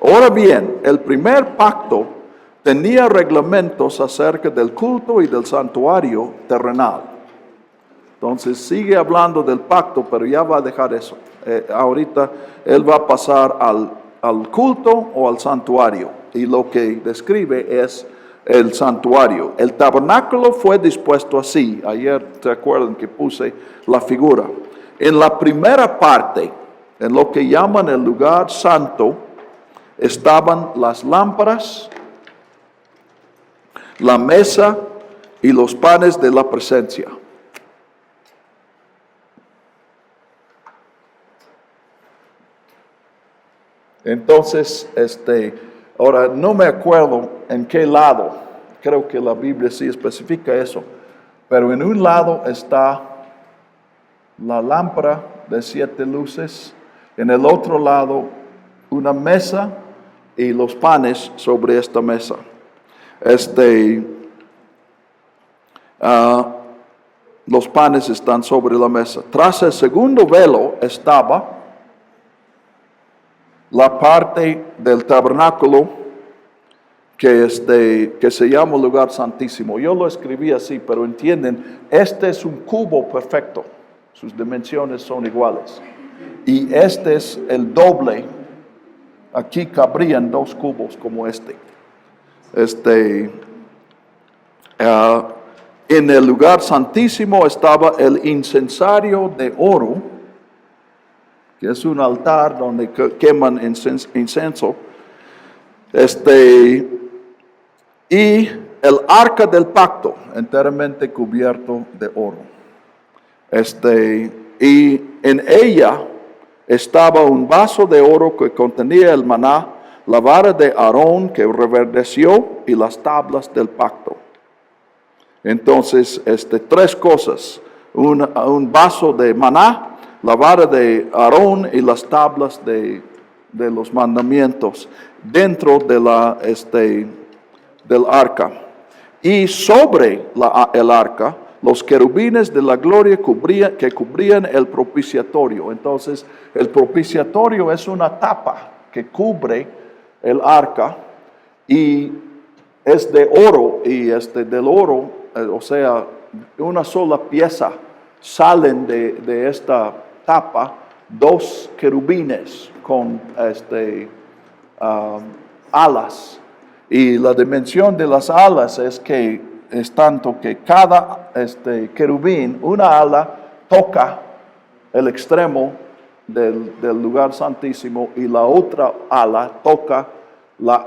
Ahora bien, el primer pacto tenía reglamentos acerca del culto y del santuario terrenal. Entonces sigue hablando del pacto, pero ya va a dejar eso. Ahorita él va a pasar al culto o al santuario. Y lo que describe es el santuario. El tabernáculo fue dispuesto así. Ayer te acuerdan que puse la figura. En la primera parte, en lo que llaman el lugar santo, estaban las lámparas, la mesa y los panes de la presencia. Entonces, ahora no me acuerdo en qué lado, creo que la Biblia sí especifica eso, pero en un lado está la lámpara de 7 luces, en el otro lado una mesa y los panes sobre esta mesa. Los panes están sobre la mesa. Tras el segundo velo estaba la parte del tabernáculo que se llama lugar santísimo. Yo lo escribí así, pero entienden, este es un cubo perfecto. Sus dimensiones son iguales. Y este es el doble. Aquí cabrían 2 cubos como este. En el lugar santísimo estaba el incensario de oro, que es un altar donde queman incienso, y el arca del pacto, enteramente cubierto de oro. Y en ella estaba un vaso de oro que contenía el maná, la vara de Aarón que reverdeció y las tablas del pacto. Entonces, 3 cosas, un vaso de maná, la vara de Aarón y las tablas de los mandamientos dentro de del arca. Y sobre el arca, los querubines de la gloria que cubrían el propiciatorio. Entonces, el propiciatorio es una tapa que cubre el arca y es de oro, y del oro, o sea, una sola pieza, salen de esta tapa 2 querubines con alas. Y la dimensión de las alas es tanto que cada querubín, una ala toca el extremo del lugar santísimo y la otra ala toca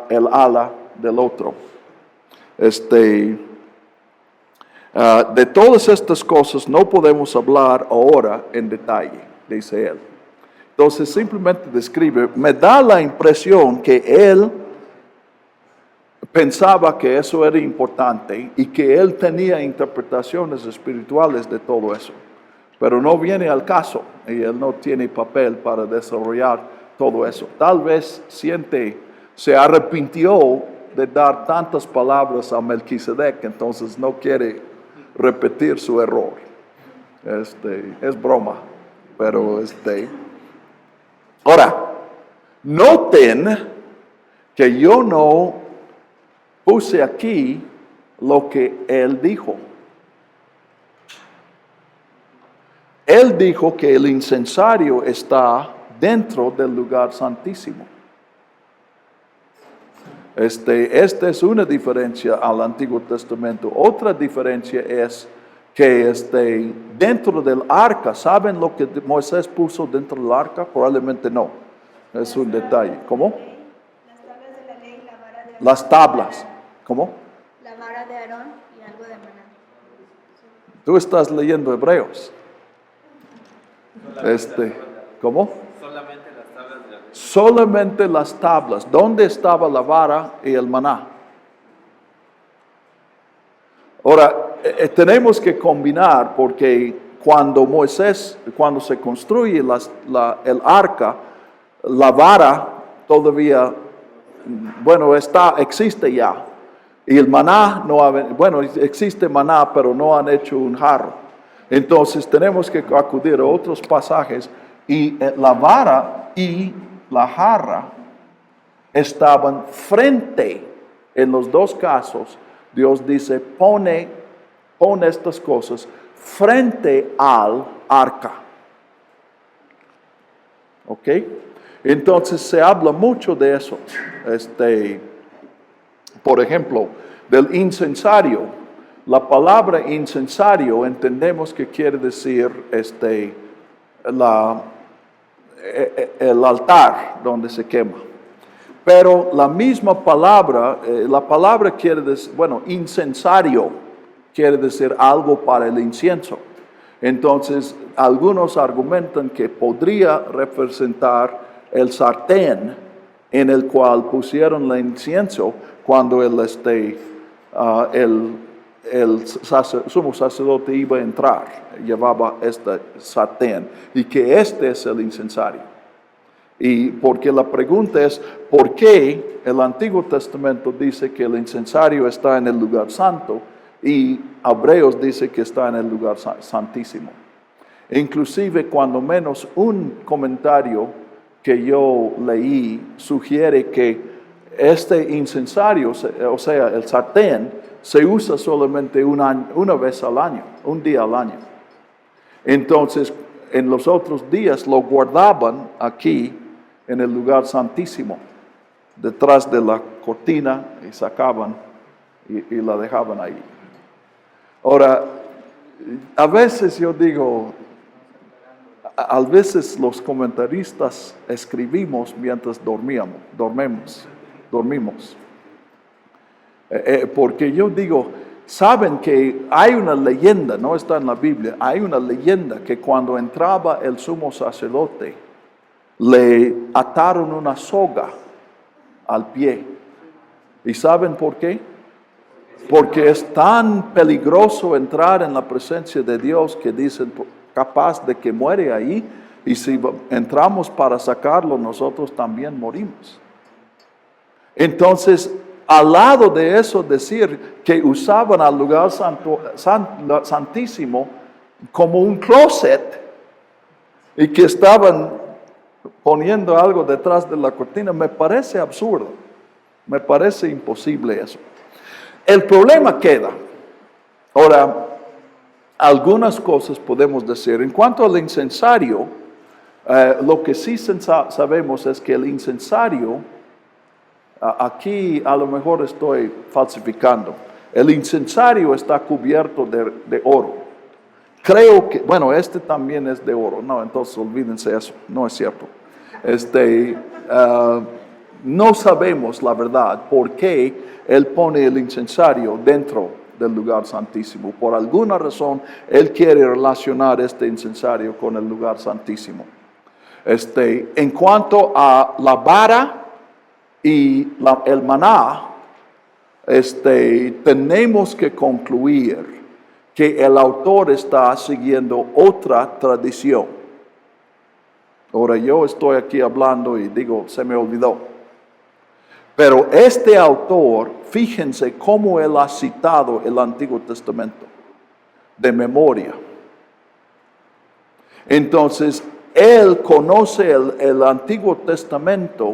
el ala del otro. De todas estas cosas no podemos hablar ahora en detalle, dice él. Entonces simplemente describe, me da la impresión que él pensaba que eso era importante y que él tenía interpretaciones espirituales de todo eso. Pero no viene al caso y él no tiene papel para desarrollar todo eso. Tal vez se arrepintió de dar tantas palabras a Melquisedec, entonces no quiere repetir su error. Es broma, pero Ahora, noten que yo no puse aquí lo que él dijo. Él dijo que el incensario está dentro del lugar santísimo. Esta es una diferencia al Antiguo Testamento. Otra diferencia es que dentro del arca, ¿saben lo que Moisés puso dentro del arca? Probablemente no. Es un detalle. ¿Cómo? Las tablas de la ley, la vara de Las tablas. ¿Cómo? La vara de Aarón y algo de maná. Tú estás leyendo Hebreos. ¿Cómo? Solamente las tablas de la ley. Solamente las tablas. ¿Dónde estaba la vara y el maná? Ahora, tenemos que combinar porque cuando se construye el arca, la vara todavía, existe ya. Y el maná existe maná, pero no han hecho un jarro. Entonces tenemos que acudir a otros pasajes y la vara y la jarra estaban frente. En los dos casos, Dios dice, pone estas cosas frente al arca. ¿Ok? Entonces se habla mucho de eso. Por ejemplo, del incensario. La palabra incensario entendemos que quiere decir el altar donde se quema. Pero la misma palabra, la palabra quiere decir, incensario quiere decir algo para el incienso. Entonces, algunos argumentan que podría representar el sartén en el cual pusieron el incienso cuando el sumo sacerdote iba a entrar, llevaba este sartén, y que este es el incensario. Y porque la pregunta es, ¿por qué el Antiguo Testamento dice que el incensario está en el lugar santo y Hebreos dice que está en el lugar santísimo? Inclusive, cuando menos un comentario que yo leí sugiere que este incensario, o sea, el sartén, se usa solamente una vez al año, un día al año. Entonces, en los otros días lo guardaban aquí en el lugar santísimo, detrás de la cortina, y sacaban y la dejaban ahí. Ahora, a veces yo digo, a veces los comentaristas escribimos mientras dormimos. Porque yo digo, saben que hay una leyenda, no está en la Biblia, hay una leyenda que cuando entraba el sumo sacerdote, le ataron una soga al pie. ¿Y saben por qué? Porque es tan peligroso entrar en la presencia de Dios que dicen, capaz de que muere ahí, y si entramos para sacarlo, nosotros también morimos. Entonces, al lado de eso, decir que usaban al lugar santísimo como un closet y que estaban poniendo algo detrás de la cortina, me parece absurdo, me parece imposible eso. El problema queda. Ahora, algunas cosas podemos decir. En cuanto al incensario, lo que sí sabemos es que el incensario, aquí a lo mejor estoy falsificando, el incensario está cubierto de oro. Creo que, este también es de oro. No, entonces olvídense eso, no es cierto. No sabemos la verdad por qué él pone el incensario dentro del lugar santísimo. Por alguna razón, él quiere relacionar este incensario con el lugar santísimo. En cuanto a la vara y el maná, tenemos que concluir que el autor está siguiendo otra tradición. Ahora yo estoy aquí hablando y digo, se me olvidó. Pero este autor, fíjense cómo él ha citado el Antiguo Testamento de memoria. Entonces, él conoce el Antiguo Testamento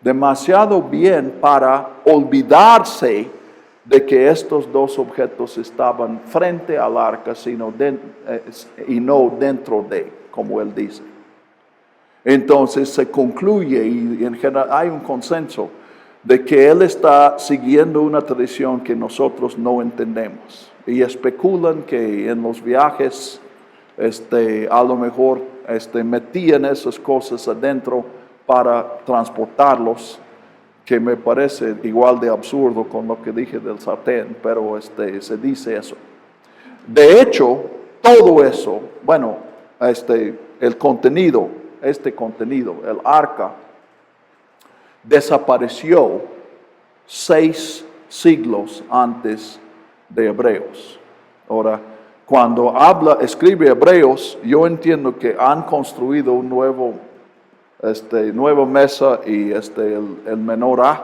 demasiado bien para olvidarse de que estos dos objetos estaban frente al arca, y no dentro de, como él dice. Entonces se concluye, y en general hay un consenso, de que él está siguiendo una tradición que nosotros no entendemos. Y especulan que en los viajes, a lo mejor, metían esas cosas adentro para transportarlos, que me parece igual de absurdo con lo que dije del sartén, pero se dice eso. De hecho, todo eso, el contenido, el arca, desapareció 6 siglos antes de Hebreos. Ahora, cuando escribe Hebreos, yo entiendo que han construido un nueva mesa y el menorá,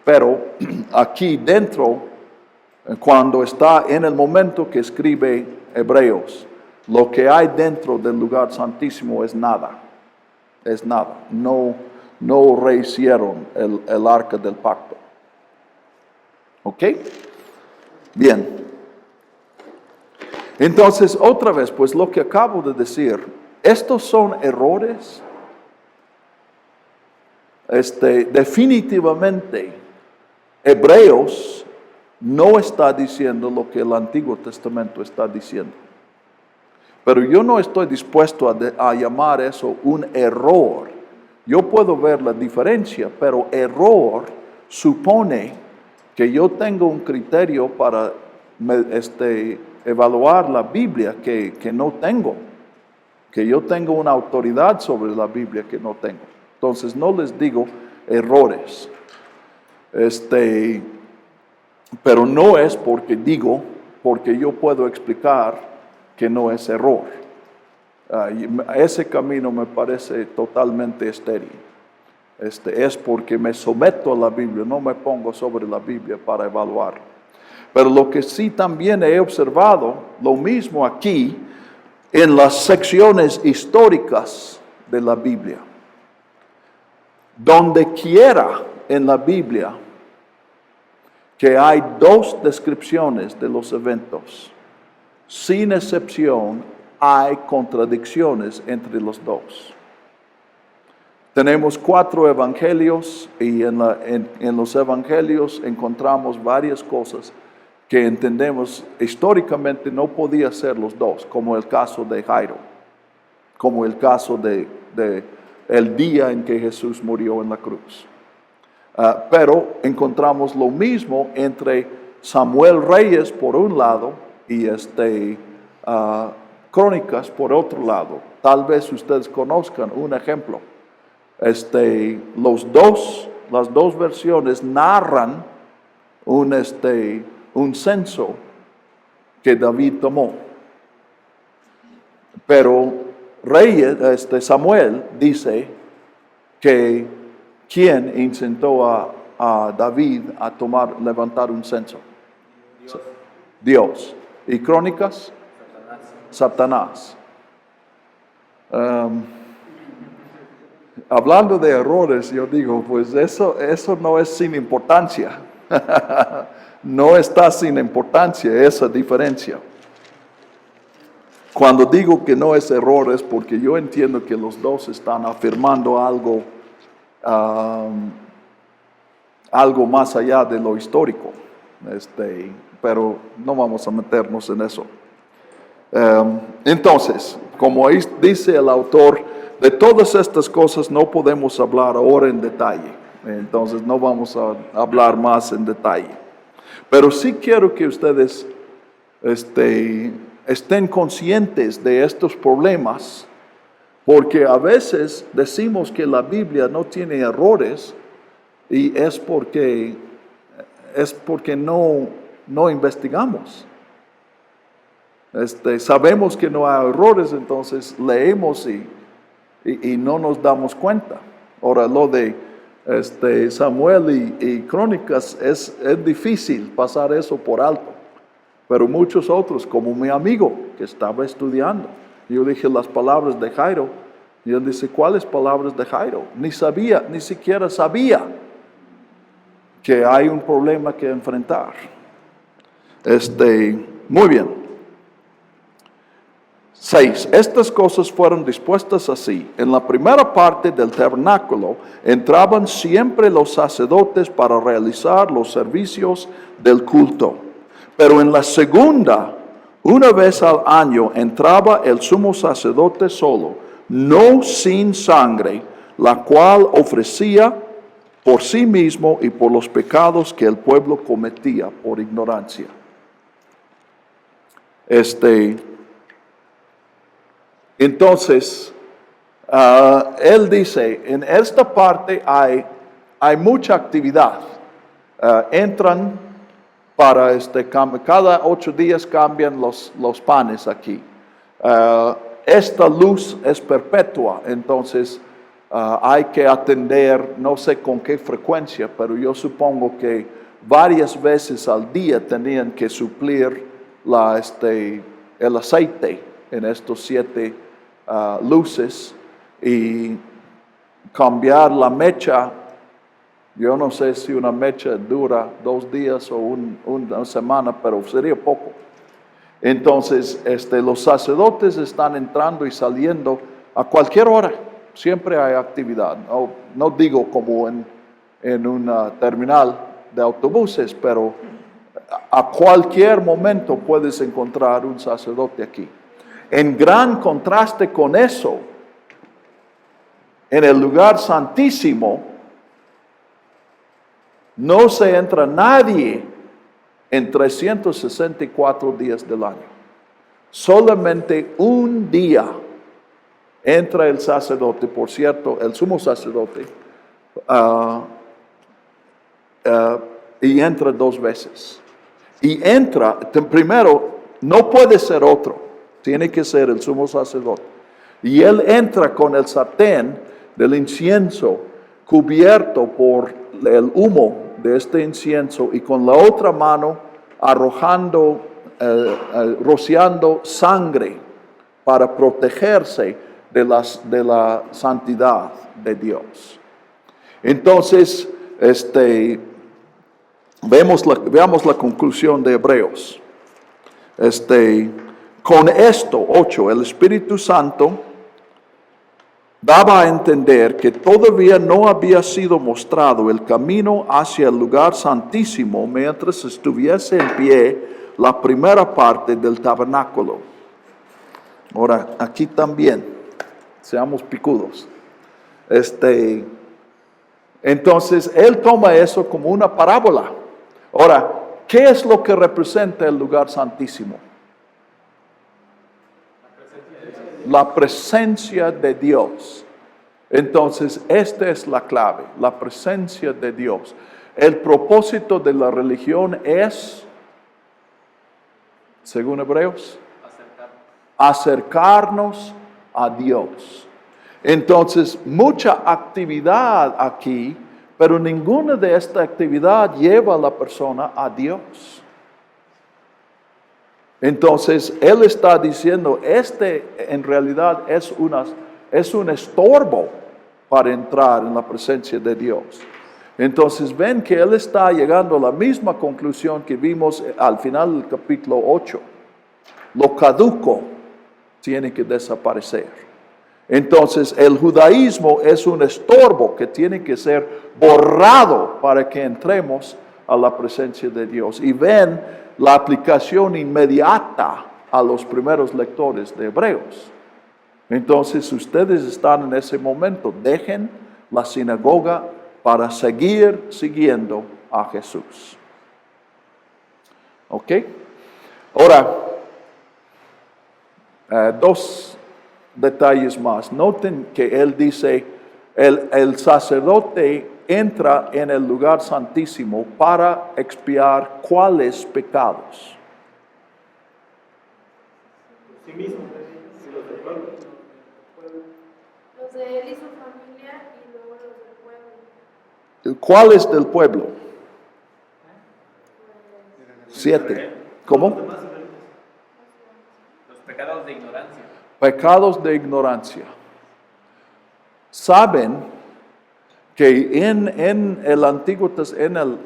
pero aquí dentro, cuando está en el momento que escribe Hebreos, lo que hay dentro del lugar santísimo es nada, no no rehicieron el arca del pacto. ¿Ok? Bien. Entonces, otra vez, pues lo que acabo de decir, estos son errores. Definitivamente, Hebreos no está diciendo lo que el Antiguo Testamento está diciendo. Pero yo no estoy dispuesto a llamar eso un error. Yo puedo ver la diferencia, pero error supone que yo tengo un criterio para evaluar la Biblia que no tengo. Que yo tengo una autoridad sobre la Biblia que no tengo. Entonces no les digo errores. Pero no es porque yo puedo explicar que no es error. Ese camino me parece totalmente estéril. Es porque me someto a la Biblia, no me pongo sobre la Biblia para evaluarlo. Pero lo que sí también he observado, lo mismo aquí, en las secciones históricas de la Biblia. Donde quiera en la Biblia que hay dos descripciones de los eventos, sin excepción hay contradicciones entre los dos. Tenemos 4 evangelios y en los evangelios encontramos varias cosas que entendemos históricamente no podía ser los dos, como el caso de Jairo, como el caso de el día en que Jesús murió en la cruz. Pero encontramos lo mismo entre Samuel Reyes por un lado y Crónicas por otro lado. Tal vez ustedes conozcan un ejemplo. Las dos versiones narran un censo que David tomó. Pero Samuel dice que ¿quién incitó a David a levantar un censo? Dios. ¿Y Crónicas? Satanás. Hablando de errores, yo digo, pues eso no es sin importancia. No está sin importancia esa diferencia. Cuando digo que no es error es porque yo entiendo que los dos están afirmando algo más allá de lo histórico. Pero no vamos a meternos en eso. Entonces, como dice el autor, de todas estas cosas no podemos hablar ahora en detalle. Entonces no vamos a hablar más en detalle. Pero sí quiero que ustedes estén conscientes de estos problemas, porque a veces decimos que la Biblia no tiene errores y es porque no investigamos. Sabemos que no hay errores, entonces leemos y no nos damos cuenta. Ahora lo de Samuel y Crónicas es difícil pasar eso por alto, pero muchos otros, como mi amigo que estaba estudiando, yo dije las palabras de Jairo, y él dice, ¿cuáles palabras de Jairo? Ni siquiera sabía que hay un problema que enfrentar. Muy bien. 6. Estas cosas fueron dispuestas así. En la primera parte del tabernáculo entraban siempre los sacerdotes para realizar los servicios del culto. Pero en la segunda, una vez al año, entraba el sumo sacerdote solo, no sin sangre, la cual ofrecía por sí mismo y por los pecados que el pueblo cometía por ignorancia. Entonces, él dice, en esta parte hay mucha actividad. Entran para cada 8 días cambian los panes aquí. Esta luz es perpetua, entonces hay que atender, no sé con qué frecuencia, pero yo supongo que varias veces al día tenían que suplir el aceite en estos 7 luces, y cambiar la mecha. Yo no sé si una mecha dura 2 días o una semana, pero sería poco. Entonces, los sacerdotes están entrando y saliendo a cualquier hora. Siempre hay actividad. No digo como en una terminal de autobuses, pero a cualquier momento puedes encontrar un sacerdote aquí. En gran contraste con eso, en el lugar santísimo, no se entra nadie en 364 días del año. Solamente un día entra el sacerdote, por cierto, el sumo sacerdote, y entra 2 veces. Y entra, primero, no puede ser otro, tiene que ser el sumo sacerdote. Y él entra con el sartén del incienso cubierto por el humo de este incienso y con la otra mano arrojando, rociando sangre para protegerse de la santidad de Dios. Entonces, veamos la conclusión de Hebreos. Con esto, 8, el Espíritu Santo daba a entender que todavía no había sido mostrado el camino hacia el lugar santísimo mientras estuviese en pie la primera parte del tabernáculo. Ahora, aquí también, seamos picudos. Entonces, él toma eso como una parábola. Ahora, ¿qué es lo que representa el lugar santísimo? La presencia de Dios. Entonces, esta es la clave, la presencia de Dios. El propósito de la religión es, según Hebreos, acercarnos a Dios. Entonces, mucha actividad aquí, pero ninguna de esta actividad lleva a la persona a Dios. Entonces, él está diciendo, en realidad es un estorbo para entrar en la presencia de Dios. Entonces, ven que él está llegando a la misma conclusión que vimos al final del capítulo 8. Lo caduco tiene que desaparecer. Entonces, el judaísmo es un estorbo que tiene que ser borrado para que entremos a la presencia de Dios. Y ven la aplicación inmediata a los primeros lectores de Hebreos. Entonces, ustedes están en ese momento. Dejen la sinagoga para seguir siguiendo a Jesús. ¿Ok? Ahora, 2 detalles más. Noten que él dice, el sacerdote entra en el lugar santísimo para expiar ¿cuáles pecados? Sí mismo, Los de él y su familia y luego los del pueblo. ¿Cuáles del pueblo? 7. ¿Cómo? los pecados de ignorancia. Pecados de ignorancia. Saben que en el Antiguo Testamento,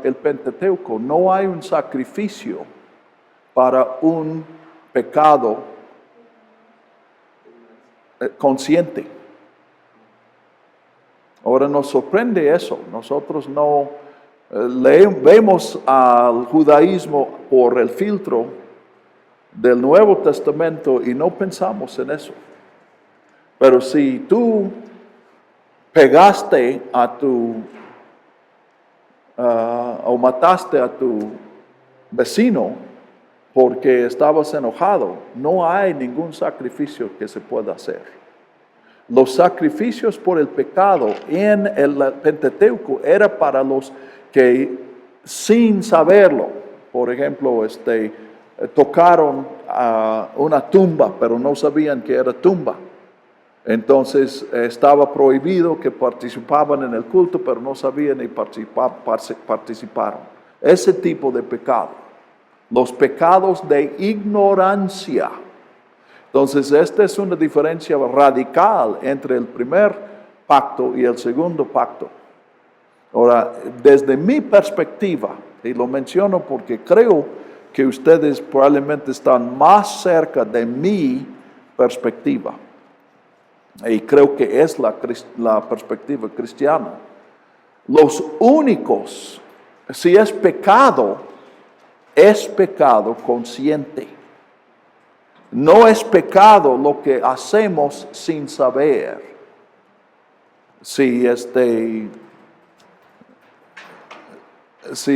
el Pentateuco, no hay un sacrificio para un pecado consciente. Ahora nos sorprende eso. Nosotros no vemos al judaísmo por el filtro del Nuevo Testamento y no pensamos en eso. Pero si tú pegaste o mataste a tu vecino porque estabas enojado, no hay ningún sacrificio que se pueda hacer. Los sacrificios por el pecado en el Pentateuco era para los que sin saberlo, por ejemplo, tocaron a una tumba, pero no sabían que era tumba. Entonces estaba prohibido que participaban en el culto, pero no sabían y participaron. Ese tipo de pecado. Los pecados de ignorancia. Entonces esta es una diferencia radical entre el primer pacto y el segundo pacto. Ahora, desde mi perspectiva, y lo menciono porque creo que ustedes probablemente están más cerca de mi perspectiva, y creo que es la perspectiva cristiana. Los únicos, si es pecado consciente. No es pecado lo que hacemos sin saber. Si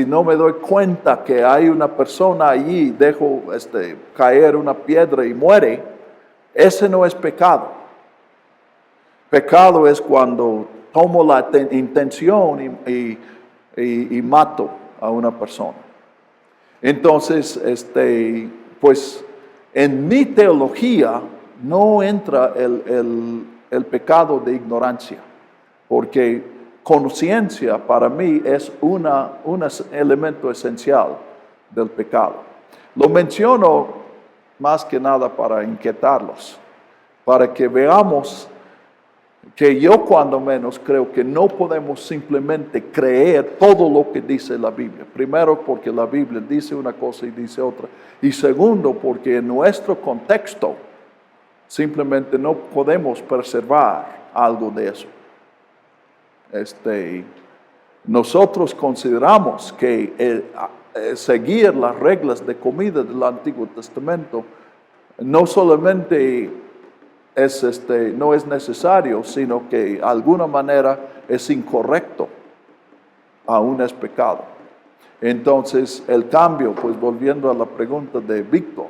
no me doy cuenta que hay una persona allí, dejo caer una piedra y muere, ese no es pecado. Pecado es cuando tomo la intención y mato a una persona. Entonces, pues en mi teología no entra el pecado de ignorancia, porque conciencia para mí es un elemento esencial del pecado. Lo menciono más que nada para inquietarlos, para que veamos que yo cuando menos creo que no podemos simplemente creer todo lo que dice la Biblia. Primero, porque la Biblia dice una cosa y dice otra. Y segundo, porque en nuestro contexto simplemente no podemos preservar algo de eso. Nosotros consideramos que seguir las reglas de comida del Antiguo Testamento no solamente no es necesario, sino que de alguna manera es incorrecto, aún es pecado. Entonces, el cambio, pues volviendo a la pregunta de Víctor,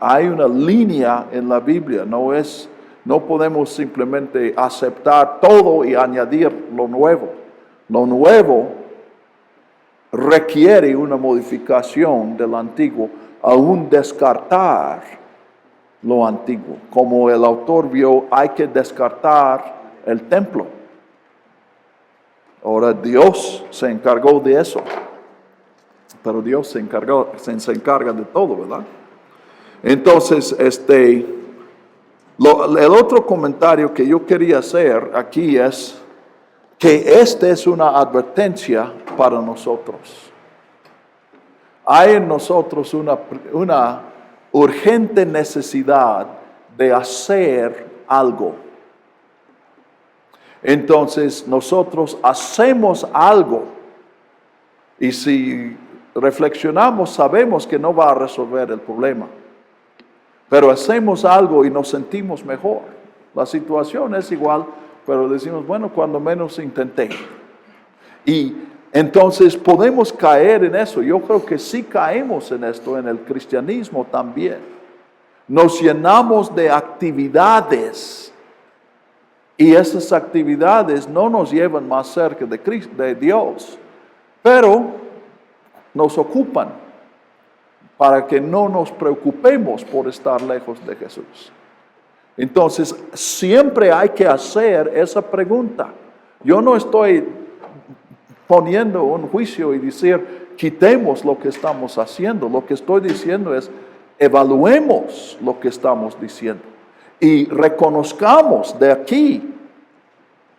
hay una línea en la Biblia, no podemos simplemente aceptar todo y añadir lo nuevo. Lo nuevo requiere una modificación del antiguo, aún descartar lo antiguo. Como el autor vio, hay que descartar el templo. Ahora Dios se encargó de eso. Pero Dios se encarga de todo, ¿verdad? Entonces, el otro comentario que yo quería hacer aquí es que esta es una advertencia para nosotros. Hay en nosotros una urgente necesidad de hacer algo. Entonces nosotros hacemos algo y si reflexionamos sabemos que no va a resolver el problema, pero hacemos algo y nos sentimos mejor. La situación es igual, pero decimos, bueno, cuando menos intenté. Y entonces podemos caer en eso. Yo creo que sí caemos en esto, en el cristianismo también. Nos llenamos de actividades y esas actividades no nos llevan más cerca de Dios, pero nos ocupan para que no nos preocupemos por estar lejos de Jesús. Entonces, siempre hay que hacer esa pregunta. Yo no estoy poniendo un juicio y decir, quitemos lo que estamos haciendo. Lo que estoy diciendo es, evaluemos lo que estamos diciendo y reconozcamos de aquí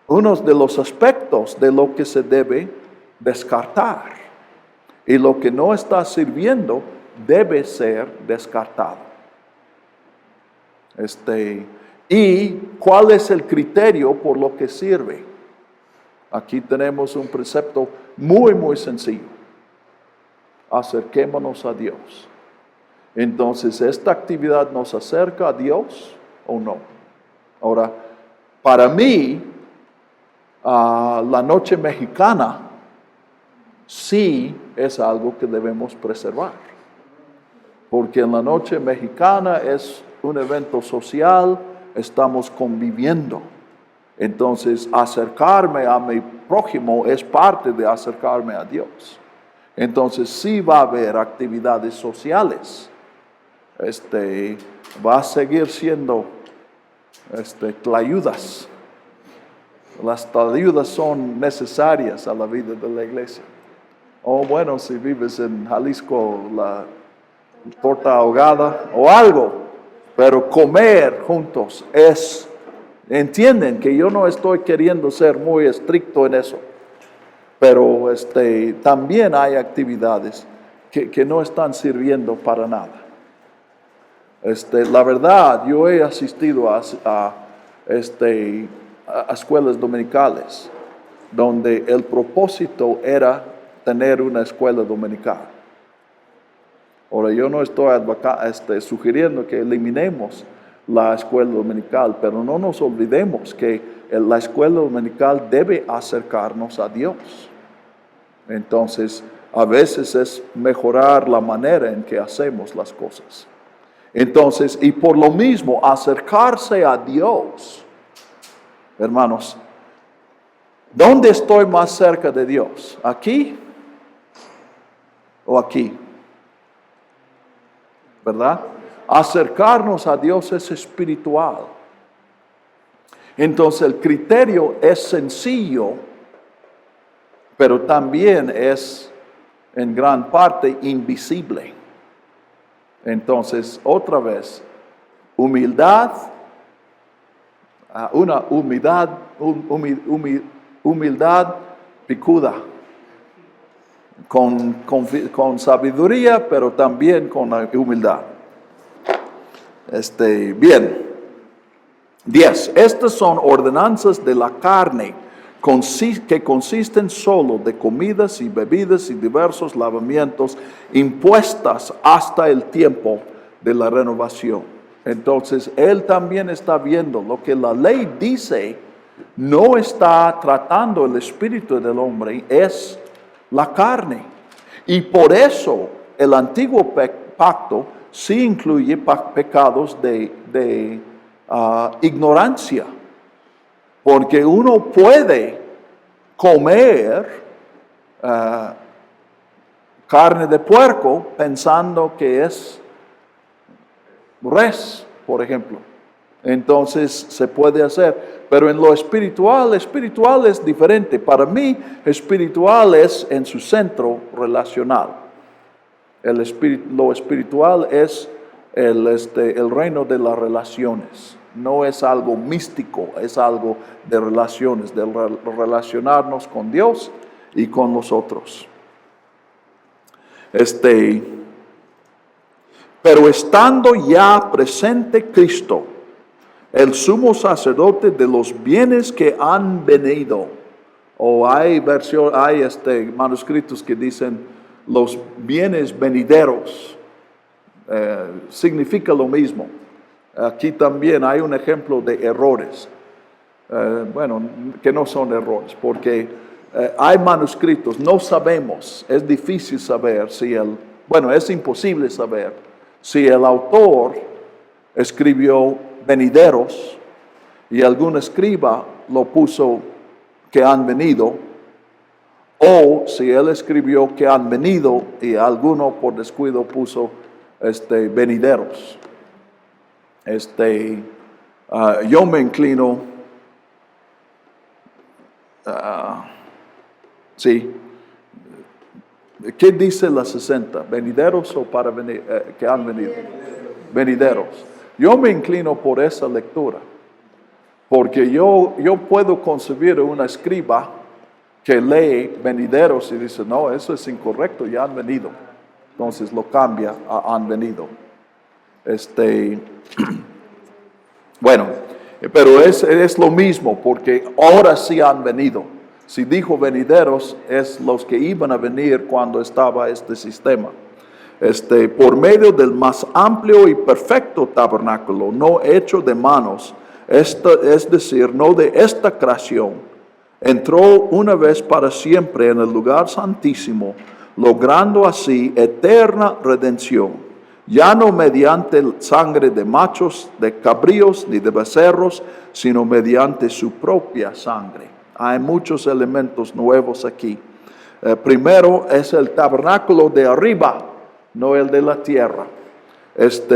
unos de los aspectos de lo que se debe descartar. Y lo que no está sirviendo debe ser descartado. ¿Y cuál es el criterio por lo que sirve? Aquí tenemos un precepto muy, muy sencillo. Acerquémonos a Dios. Entonces, ¿esta actividad nos acerca a Dios o no? Ahora, para mí, la noche mexicana sí es algo que debemos preservar. Porque en la noche mexicana es un evento social, estamos conviviendo. Entonces, acercarme a mi prójimo es parte de acercarme a Dios. Entonces, sí va a haber actividades sociales. Va a seguir siendo tlayudas. Las tlayudas son necesarias a la vida de la iglesia. O bueno, si vives en Jalisco, la torta ahogada o algo. Pero comer juntos es Entienden que yo no estoy queriendo ser muy estricto en eso, pero también hay actividades que no están sirviendo para nada. La verdad, yo he asistido a escuelas dominicales, donde el propósito era tener una escuela dominical. Ahora, yo no estoy sugiriendo que eliminemos la escuela dominical, pero no nos olvidemos que la escuela dominical debe acercarnos a Dios. Entonces, a veces es mejorar la manera en que hacemos las cosas. Entonces, y por lo mismo, acercarse a Dios, hermanos, ¿dónde estoy más cerca de Dios? ¿Aquí o aquí? ¿Verdad? Acercarnos a Dios es espiritual. Entonces el criterio es sencillo, pero también es en gran parte invisible. Entonces, otra vez, humildad, una humildad picuda, con sabiduría, pero también con humildad. Bien. 10. Estas son ordenanzas de la carne, que consisten solo de comidas y bebidas y diversos lavamientos impuestas hasta el tiempo de la renovación. Entonces, él también está viendo lo que la ley dice, no está tratando el espíritu del hombre, es la carne. Y por eso el antiguo pacto sí incluye pecados de ignorancia. Porque uno puede comer carne de puerco pensando que es res, por ejemplo. Entonces se puede hacer. Pero en lo espiritual es diferente. Para mí, espiritual es en su centro relacional. Lo espiritual es el reino de las relaciones. No es algo místico, es algo de relaciones, de relacionarnos con Dios y con los otros. Pero estando ya presente Cristo, el sumo sacerdote de los bienes que han venido, o hay manuscritos que dicen los bienes venideros, significa lo mismo. Aquí también hay un ejemplo de errores, que no son errores, porque hay manuscritos, no sabemos, es difícil saber es imposible saber si el autor escribió venideros y algún escriba lo puso que han venido, o si él escribió que han venido y alguno por descuido puso venideros. Yo me inclino, sí. ¿Qué dice la 60? ¿Venideros o para venir, que han venido? Venideros. Yo me inclino por esa lectura, porque yo puedo concebir una escriba que lee venideros y dice, no, eso es incorrecto, ya han venido. Entonces lo cambia a han venido. Bueno, pero es lo mismo, porque ahora sí han venido. Si dijo venideros, es los que iban a venir cuando estaba este sistema. Por medio del más amplio y perfecto tabernáculo, no hecho de manos, es decir, no de esta creación, entró una vez para siempre en el lugar santísimo, logrando así eterna redención, ya no mediante sangre de machos, de cabríos, ni de becerros, sino mediante su propia sangre. Hay muchos elementos nuevos aquí. Primero es el tabernáculo de arriba, no el de la tierra. Es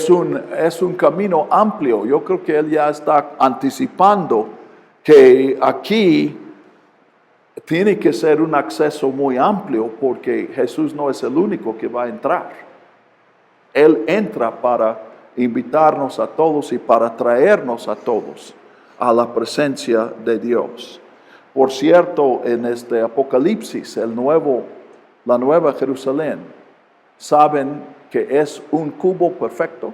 un camino amplio. Yo creo que él ya está anticipando que aquí tiene que ser un acceso muy amplio, porque Jesús no es el único que va a entrar. Él entra para invitarnos a todos y para traernos a todos a la presencia de Dios. Por cierto, en este Apocalipsis, la nueva Jerusalén, ¿saben que es un cubo perfecto?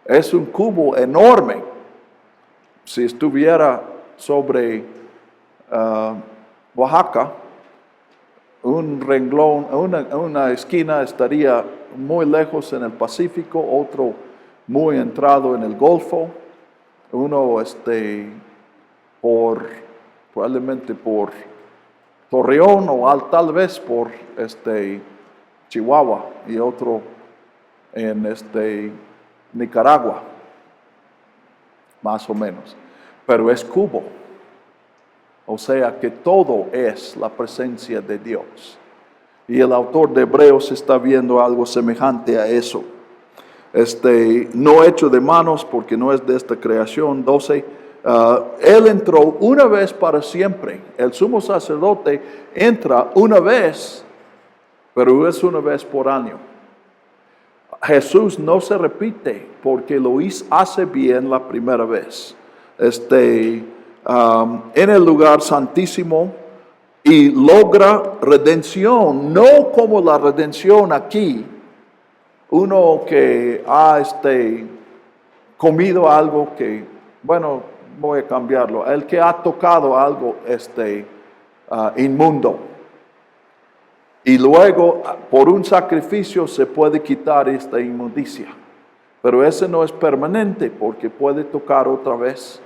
Es un cubo enorme. Si estuviera sobre Oaxaca, un renglón, una esquina estaría muy lejos en el Pacífico, otro muy entrado en el Golfo, uno probablemente por Torreón o tal vez por Chihuahua y otro en Nicaragua, más o menos. Pero es cubo. O sea que todo es la presencia de Dios. Y el autor de Hebreos está viendo algo semejante a eso. No hecho de manos porque no es de esta creación. 12. Él entró una vez para siempre. El sumo sacerdote entra una vez, pero es una vez por año. Jesús no se repite porque lo hace bien la primera vez. En el lugar santísimo y logra redención, no como la redención aquí. Uno que ha comido algo que, bueno, voy a cambiarlo. El que ha tocado algo inmundo. Y luego, por un sacrificio, se puede quitar esta inmundicia. Pero ese no es permanente, porque puede tocar otra vez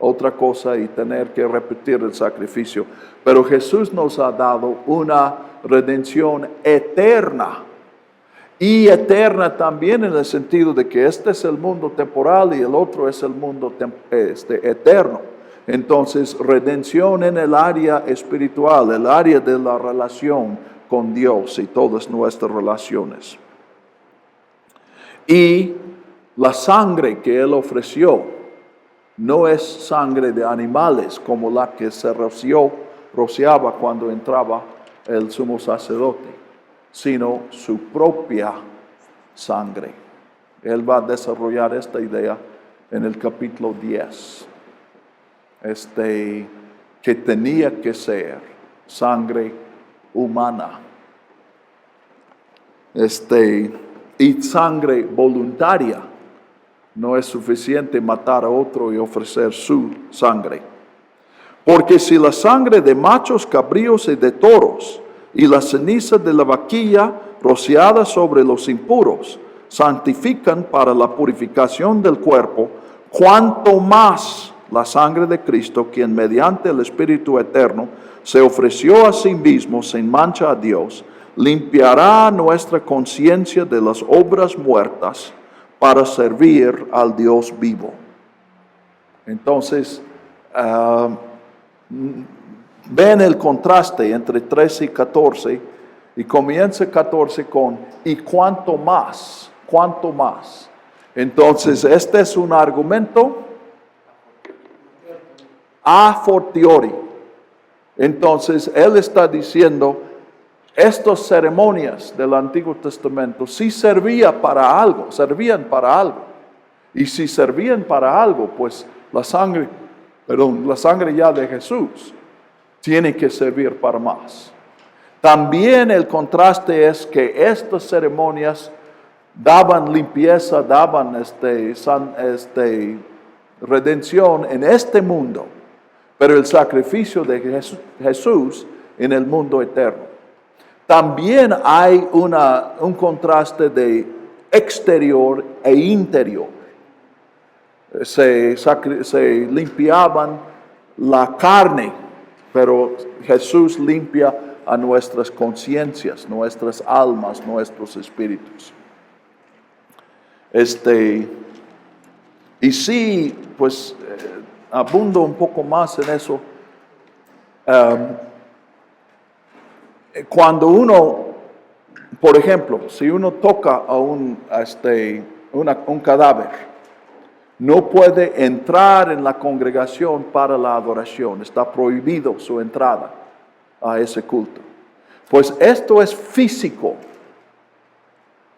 otra cosa y tener que repetir el sacrificio. Pero Jesús nos ha dado una redención eterna. Y eterna también en el sentido de que este es el mundo temporal y el otro es el mundo eterno. Entonces, redención en el área espiritual, el área de la relación con Dios y todas nuestras relaciones. Y la sangre que Él ofreció no es sangre de animales como la que se rociaba cuando entraba el sumo sacerdote, sino su propia sangre. Él va a desarrollar esta idea en el capítulo 10. Que tenía que ser sangre humana. Y sangre voluntaria. No es suficiente matar a otro y ofrecer su sangre. Porque si la sangre de machos, cabríos y de toros y la ceniza de la vaquilla rociada sobre los impuros santifican para la purificación del cuerpo, cuanto más la sangre de Cristo, quien mediante el Espíritu Eterno se ofreció a sí mismo sin mancha a Dios, limpiará nuestra conciencia de las obras muertas para servir al Dios vivo. Entonces, ven el contraste entre 13 y 14, y comienza 14 con, y cuánto más. Entonces, este es un argumento a fortiori. Entonces, él está diciendo, estas ceremonias del Antiguo Testamento sí servían para algo. Y si servían para algo, pues la sangre ya de Jesús tiene que servir para más. También el contraste es que estas ceremonias daban limpieza, daban redención en este mundo, pero el sacrificio de Jesús en el mundo eterno. También hay un contraste de exterior e interior. Se limpiaban la carne, pero Jesús limpia a nuestras conciencias, nuestras almas, nuestros espíritus. Y sí, pues abundo un poco más en eso. Cuando uno, por ejemplo, si uno toca a un cadáver, no puede entrar en la congregación para la adoración. Está prohibido su entrada a ese culto. Pues esto es físico.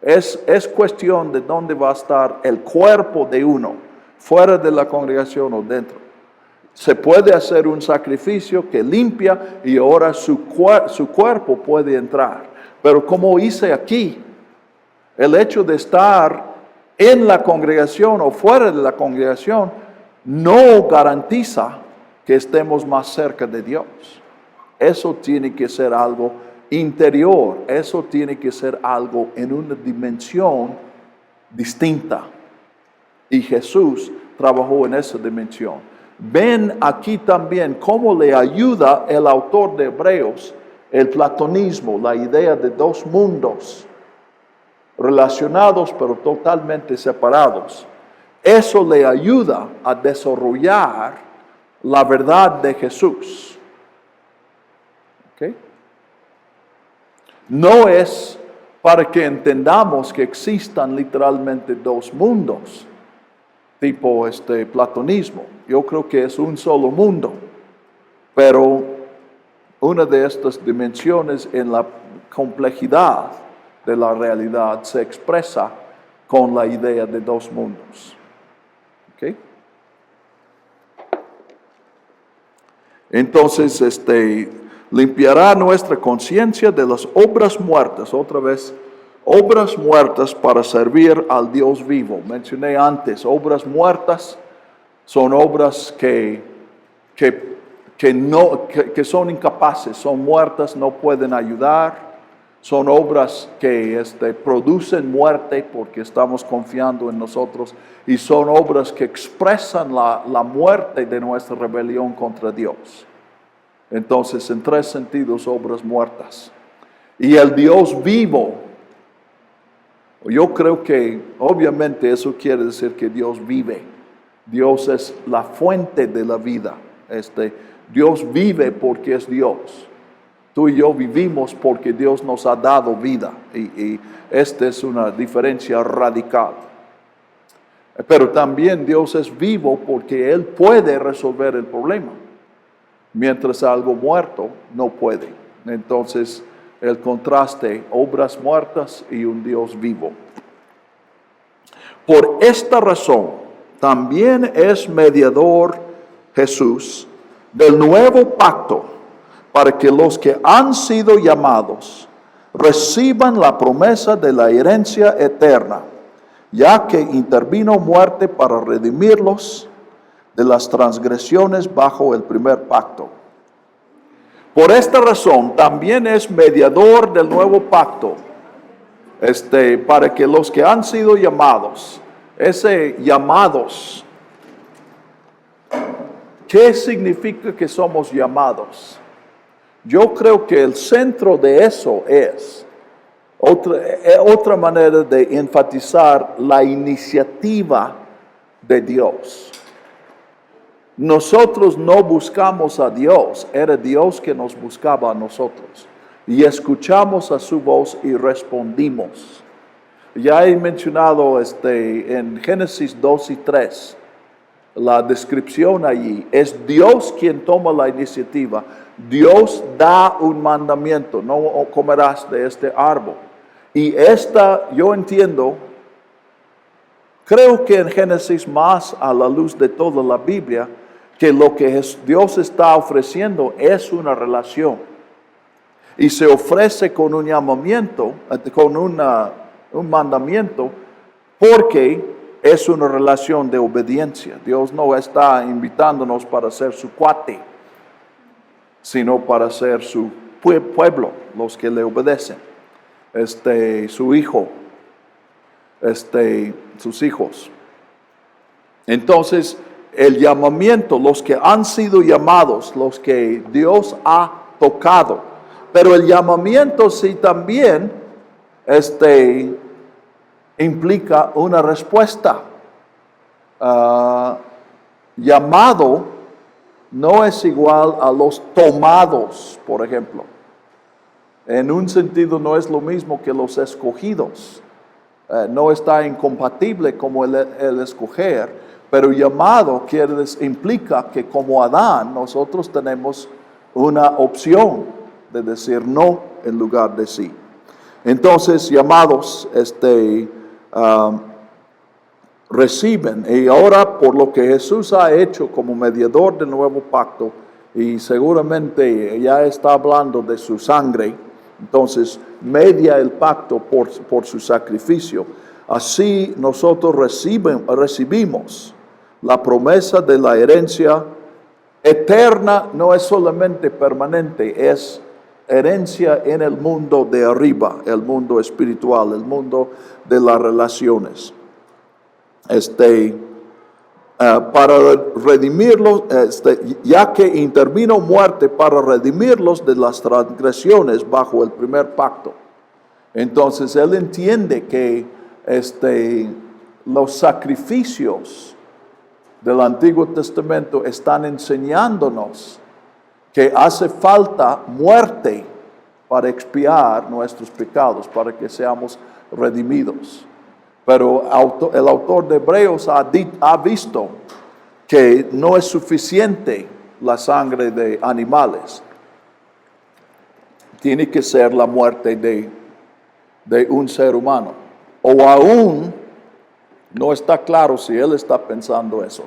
Es cuestión de dónde va a estar el cuerpo de uno, fuera de la congregación o dentro. Se puede hacer un sacrificio que limpia y ahora su cuerpo puede entrar. Pero como hice aquí, el hecho de estar en la congregación o fuera de la congregación no garantiza que estemos más cerca de Dios. Eso tiene que ser algo interior, eso tiene que ser algo en una dimensión distinta. Y Jesús trabajó en esa dimensión. Ven aquí también cómo le ayuda el autor de Hebreos el platonismo, la idea de dos mundos relacionados pero totalmente separados. Eso le ayuda a desarrollar la verdad de Jesús. ¿Okay? No es para que entendamos que existan literalmente dos mundos, tipo platonismo. Yo creo que es un solo mundo, pero una de estas dimensiones en la complejidad de la realidad se expresa con la idea de dos mundos. ¿Okay? Entonces, limpiará nuestra conciencia de las obras muertas. Otra vez, obras muertas para servir al Dios vivo. Mencioné antes, obras muertas son obras que son incapaces, son muertas, no pueden ayudar. Son obras que producen muerte porque estamos confiando en nosotros. Y son obras que expresan la muerte de nuestra rebelión contra Dios. Entonces, en tres sentidos, obras muertas. Y el Dios vivo, yo creo que obviamente eso quiere decir que Dios vive. Dios es la fuente de la vida. Dios vive porque es Dios. Tú y yo vivimos porque Dios nos ha dado vida. Y esta es una diferencia radical. Pero también Dios es vivo porque Él puede resolver el problema. Mientras algo muerto no puede. Entonces, el contraste, obras muertas y un Dios vivo. Por esta razón, también es mediador Jesús del nuevo pacto, para que los que han sido llamados reciban la promesa de la herencia eterna, ya que intervino muerte para redimirlos de las transgresiones bajo el primer pacto. Por esta razón, también es mediador del nuevo pacto, para que los que han sido llamados, ese llamados, ¿qué significa que somos llamados? Yo creo que el centro de eso es otra manera de enfatizar la iniciativa de Dios. Nosotros no buscamos a Dios, era Dios que nos buscaba a nosotros. Y escuchamos a su voz y respondimos. Ya he mencionado en Génesis 2 y 3, la descripción allí. Es Dios quien toma la iniciativa. Dios da un mandamiento, no comerás de este árbol. Y yo entiendo, creo que en Génesis más a la luz de toda la Biblia, que lo que Dios está ofreciendo es una relación. Y se ofrece con un llamamiento, con un mandamiento, porque es una relación de obediencia. Dios no está invitándonos para ser su cuate, sino para ser su pueblo, los que le obedecen. Su hijo, sus hijos. Entonces, el llamamiento, los que han sido llamados, los que Dios ha tocado. Pero el llamamiento sí también implica una respuesta. Llamado no es igual a los tomados, por ejemplo. En un sentido no es lo mismo que los escogidos. No está incompatible como el escoger, pero llamado implica que como Adán nosotros tenemos una opción de decir no en lugar de sí. Entonces, llamados, reciben, y ahora por lo que Jesús ha hecho como mediador del nuevo pacto, y seguramente ya está hablando de su sangre, entonces media el pacto por su sacrificio. Así nosotros recibimos la promesa de la herencia eterna, no es solamente permanente, es herencia en el mundo de arriba, el mundo espiritual, el mundo de las relaciones. Para redimirlos, ya que intervino muerte para redimirlos de las transgresiones bajo el primer pacto. Entonces él entiende que los sacrificios del Antiguo Testamento están enseñándonos que hace falta muerte para expiar nuestros pecados, para que seamos redimidos. Pero el autor de Hebreos ha visto que no es suficiente la sangre de animales. Tiene que ser la muerte de un ser humano. O aún no está claro si él está pensando eso.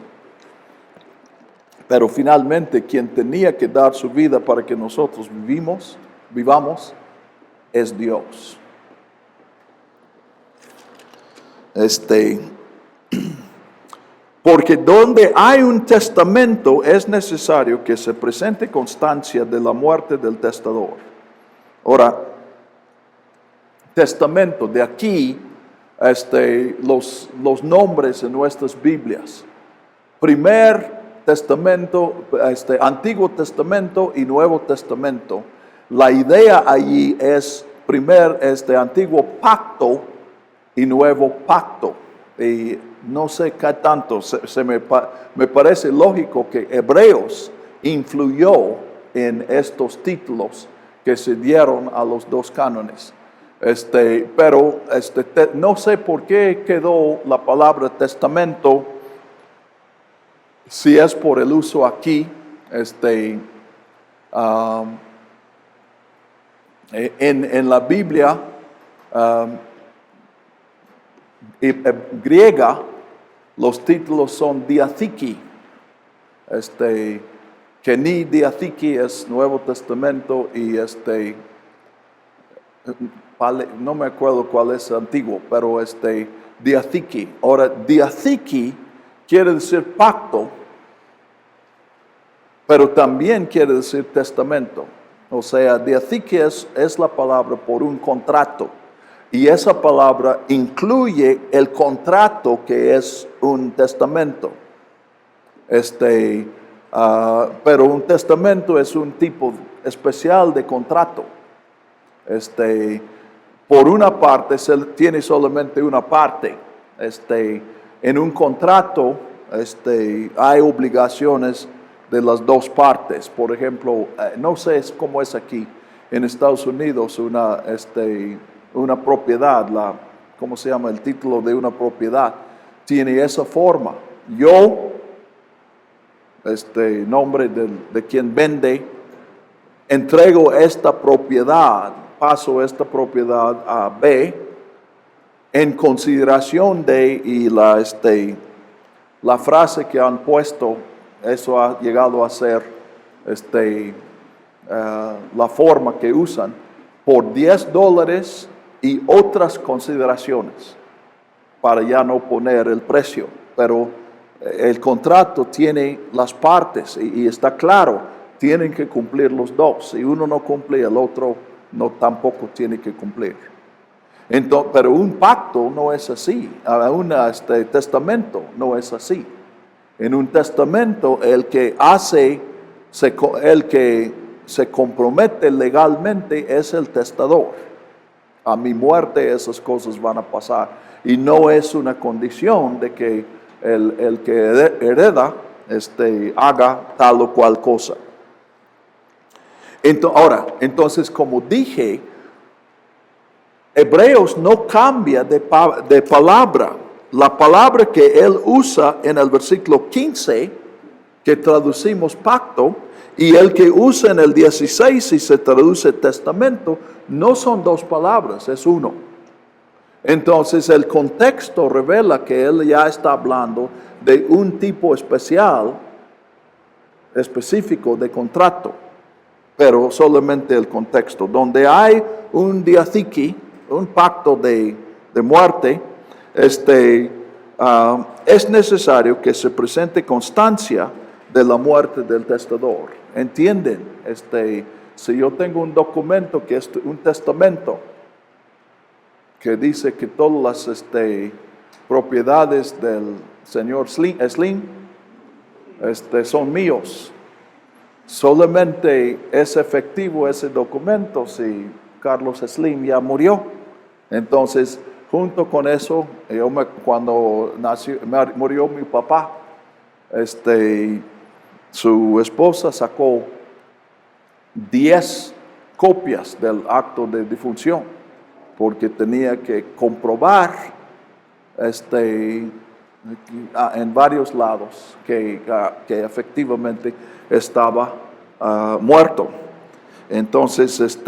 Pero finalmente quien tenía que dar su vida para que nosotros vivamos es Dios. Porque donde hay un testamento es necesario que se presente constancia de la muerte del testador. Ahora, testamento, de aquí los nombres en nuestras Biblias. Primer Testamento, Antiguo Testamento y Nuevo Testamento. La idea allí es Antiguo Pacto y Nuevo Pacto. Y no sé qué tanto, me parece lógico que Hebreos influyó en estos títulos que se dieron a los dos cánones. Pero no sé por qué quedó la palabra testamento, si es por el uso aquí, en la Biblia griega, los títulos son diathiki, que ni diathiki es Nuevo Testamento y no me acuerdo cuál es antiguo, pero diathiki. Ahora, diathiki quiere decir pacto, pero también quiere decir testamento. O sea, diathiki es la palabra por un contrato. Y esa palabra incluye el contrato que es un testamento. Pero un testamento es un tipo especial de contrato. Por una parte, se tiene solamente una parte. En un contrato, hay obligaciones de las dos partes. Por ejemplo, no sé cómo es aquí en Estados Unidos, una propiedad, ¿cómo se llama? El título de una propiedad tiene esa forma. Yo, nombre de quien vende, entrego esta propiedad, paso esta propiedad a B en consideración de, y la frase que han puesto, eso ha llegado a ser la forma que usan, por $10 y otras consideraciones, para ya no poner el precio. Pero el contrato tiene las partes y está claro, tienen que cumplir los dos. Si uno no cumple, el otro tampoco tiene que cumplir. Entonces, pero un pacto no es así, un testamento no es así. En un testamento el que se compromete legalmente es el testador. A mi muerte esas cosas van a pasar. Y no es una condición de que el que hereda haga tal o cual cosa. Entonces, como dije, Hebreos no cambia de palabra. La palabra que él usa en el versículo 15, que traducimos pacto, y el que usa en el 16 y se traduce testamento, no son dos palabras, es uno. Entonces el contexto revela que él ya está hablando de un tipo específico de contrato, pero solamente el contexto. Donde hay un diathiki, un pacto de muerte, es necesario que se presente constancia de la muerte del testador. ¿Entienden? Si yo tengo un documento que es un testamento, que dice que todas las propiedades del señor Slim son míos, solamente es efectivo ese documento si Carlos Slim ya murió. Entonces, junto con eso, cuando murió mi papá, su esposa sacó 10 copias del acto de difunción, porque tenía que comprobar en varios lados que efectivamente estaba muerto. Entonces,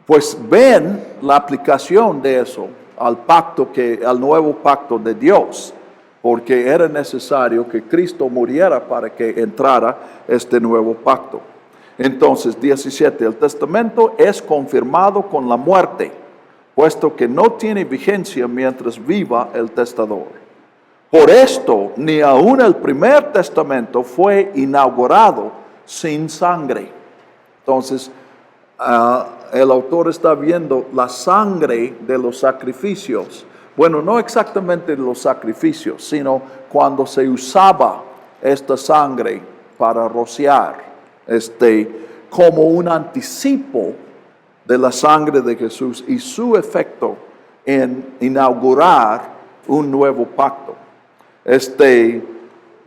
pues ven la aplicación de eso al nuevo pacto de Dios, porque era necesario que Cristo muriera para que entrara este nuevo pacto. Entonces, 17, el testamento es confirmado con la muerte, puesto que no tiene vigencia mientras viva el testador. Por esto, ni aun el primer testamento fue inaugurado sin sangre. Entonces, el autor está viendo la sangre de los sacrificios. Bueno, no exactamente de los sacrificios, sino cuando se usaba esta sangre para rociar, como un anticipo de la sangre de Jesús y su efecto en inaugurar un nuevo pacto.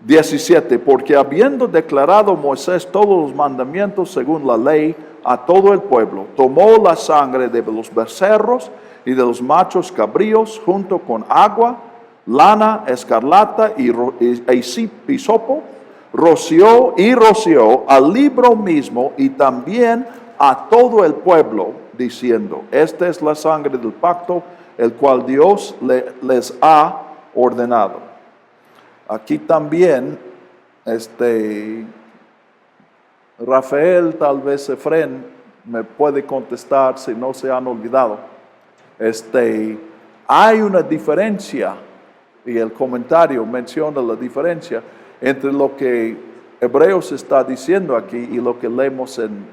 17, porque habiendo declarado Moisés todos los mandamientos según la ley a todo el pueblo, tomó la sangre de los becerros y de los machos cabríos junto con agua, lana, escarlata y hisopo, roció al libro mismo y también a todo el pueblo, diciendo: esta es la sangre del pacto, el cual Dios les ha ordenado. Aquí también, Rafael, tal vez Efren, me puede contestar si no se han olvidado. Hay una diferencia, y el comentario menciona la diferencia entre lo que Hebreos está diciendo aquí y lo que leemos en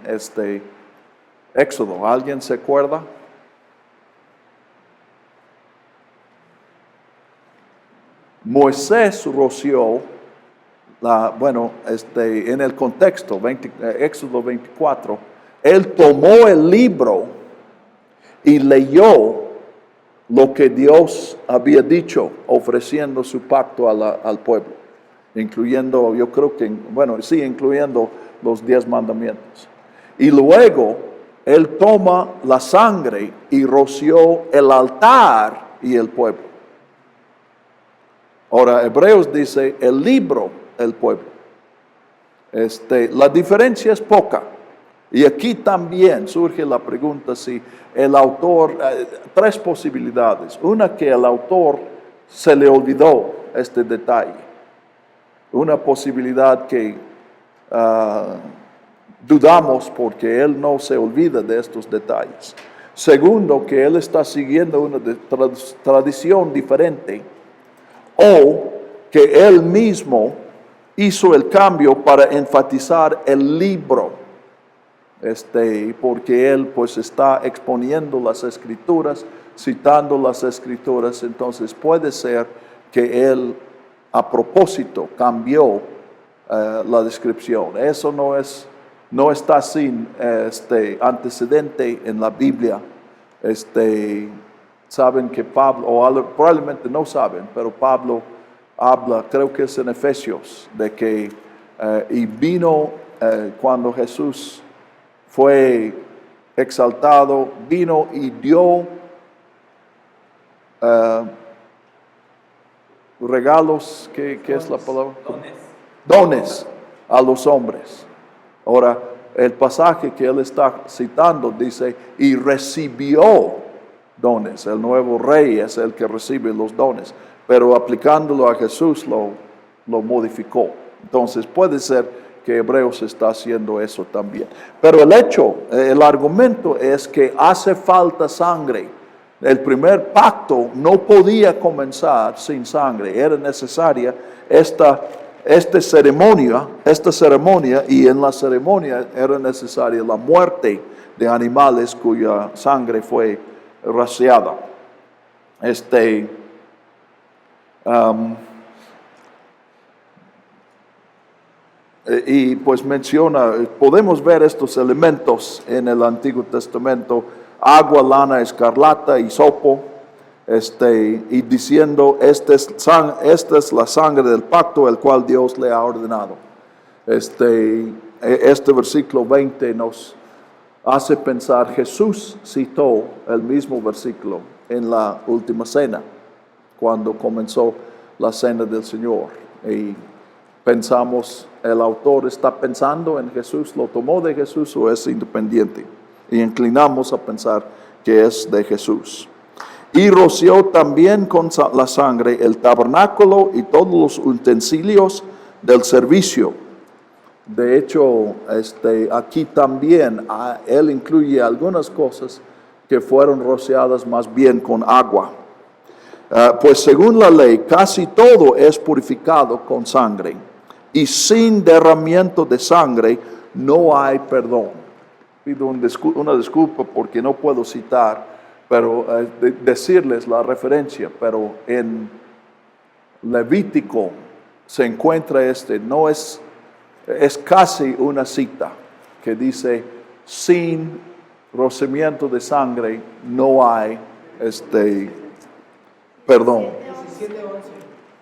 Éxodo. ¿Alguien se acuerda? Moisés roció, en el contexto, Éxodo 24, él tomó el libro y leyó lo que Dios había dicho, ofreciendo su pacto al pueblo, incluyendo, yo creo que, incluyendo los 10 mandamientos. Y luego, él toma la sangre y roció el altar y el pueblo. Ahora, Hebreos dice el libro, el pueblo. La diferencia es poca. Y aquí también surge la pregunta si el autor, 3 posibilidades. Una, que el autor se le olvidó este detalle. Una posibilidad que dudamos porque él no se olvida de estos detalles. Segundo, que él está siguiendo una tradición diferente, o que él mismo hizo el cambio para enfatizar el libro, porque él pues está exponiendo las escrituras, citando las escrituras. Entonces puede ser que él a propósito cambió la descripción. Eso no está sin antecedente en la Biblia. Saben que Pablo, o probablemente no saben, pero Pablo habla, creo que es en Efesios, de que y vino cuando Jesús fue exaltado, vino y dio regalos, ¿qué es la palabra? Dones. Dones a los hombres. Ahora, el pasaje que él está citando dice, y recibió dones. El nuevo rey es el que recibe los dones, pero aplicándolo a Jesús lo modificó. Entonces puede ser que Hebreos está haciendo eso también. Pero el argumento es que hace falta sangre. El primer pacto no podía comenzar sin sangre. Era necesaria esta ceremonia, y en la ceremonia era necesaria la muerte de animales cuya sangre fue rociada. Y pues menciona, podemos ver estos elementos en el Antiguo Testamento: agua, lana, escarlata, hisopo, y diciendo, esta es la sangre del pacto, el cual Dios le ha ordenado. Este versículo 20 nos hace pensar, Jesús citó el mismo versículo en la última cena, cuando comenzó la cena del Señor. Y pensamos, el autor está pensando en Jesús, lo tomó de Jesús o es independiente. Y inclinamos a pensar que es de Jesús. Y roció también con la sangre el tabernáculo y todos los utensilios del servicio. De hecho, aquí también él incluye algunas cosas que fueron rociadas más bien con agua. Pues según la ley, casi todo es purificado con sangre, y sin derramamiento de sangre no hay perdón. Pido una disculpa porque no puedo citar, pero decirles la referencia, pero en Levítico se encuentra no es casi una cita que dice, sin rocimiento de sangre no hay perdón. 17:11.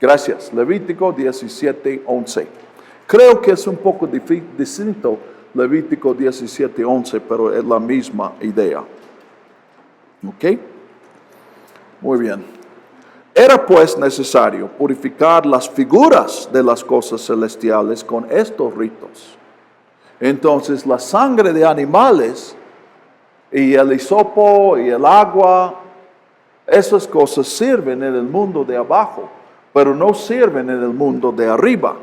Gracias. Levítico 17:11. Creo que es un poco distinto Levítico 17:11, pero es la misma idea. ¿Ok? Muy bien. Era pues necesario purificar las figuras de las cosas celestiales con estos ritos. Entonces la sangre de animales y el hisopo y el agua, esas cosas sirven en el mundo de abajo, pero no sirven en el mundo de arriba.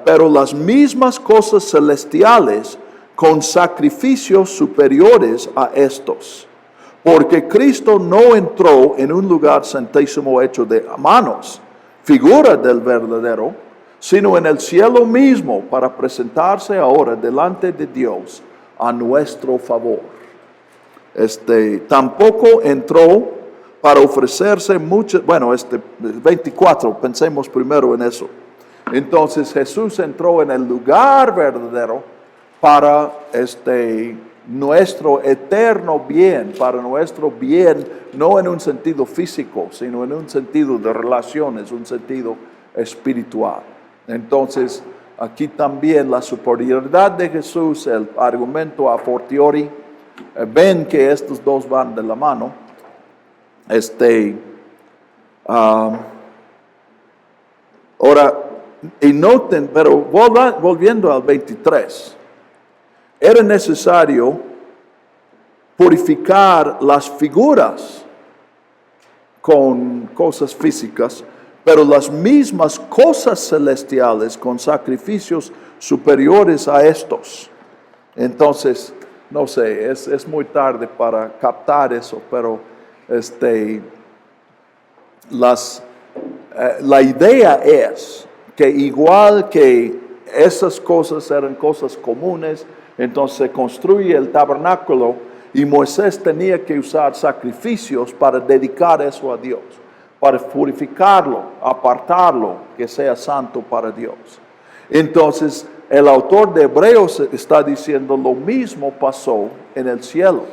Pero las mismas cosas celestiales con sacrificios superiores a estos. Porque Cristo no entró en un lugar santísimo hecho de manos, figura del verdadero, sino en el cielo mismo, para presentarse ahora delante de Dios a nuestro favor. Tampoco entró para ofrecerse muchas, 24, pensemos primero en eso. Entonces Jesús entró en el lugar verdadero para nuestro eterno bien, para nuestro bien, no en un sentido físico, sino en un sentido de relaciones, un sentido espiritual. Entonces, aquí también la superioridad de Jesús, el argumento a fortiori, ven que estos dos van de la mano. Ahora, y noten, pero volviendo al 23, era necesario purificar las figuras con cosas físicas, pero las mismas cosas celestiales con sacrificios superiores a estos. Entonces, no sé, es muy tarde para captar eso, pero la idea es que igual que esas cosas eran cosas comunes, entonces se construye el tabernáculo y Moisés tenía que usar sacrificios para dedicar eso a Dios, para purificarlo, apartarlo, que sea santo para Dios. Entonces, el autor de Hebreos está diciendo lo mismo pasó en el cielo.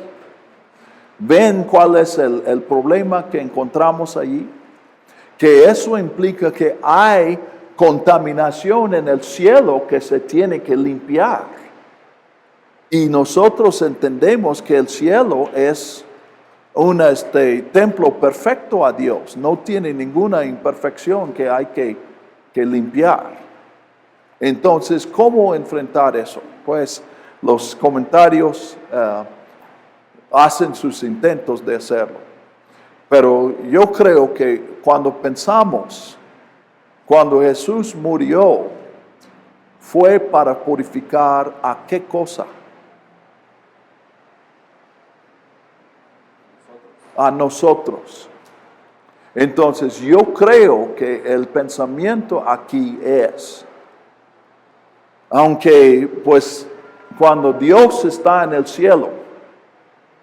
¿Ven cuál es el problema que encontramos allí? Que eso implica que hay contaminación en el cielo que se tiene que limpiar. Y nosotros entendemos que el cielo es un templo perfecto a Dios. No tiene ninguna imperfección que hay que limpiar. Entonces, ¿cómo enfrentar eso? Pues los comentarios hacen sus intentos de hacerlo. Pero yo creo que cuando pensamos, cuando Jesús murió, fue para purificar ¿a qué cosa? A nosotros. Entonces yo creo que el pensamiento aquí es, aunque pues cuando Dios está en el cielo,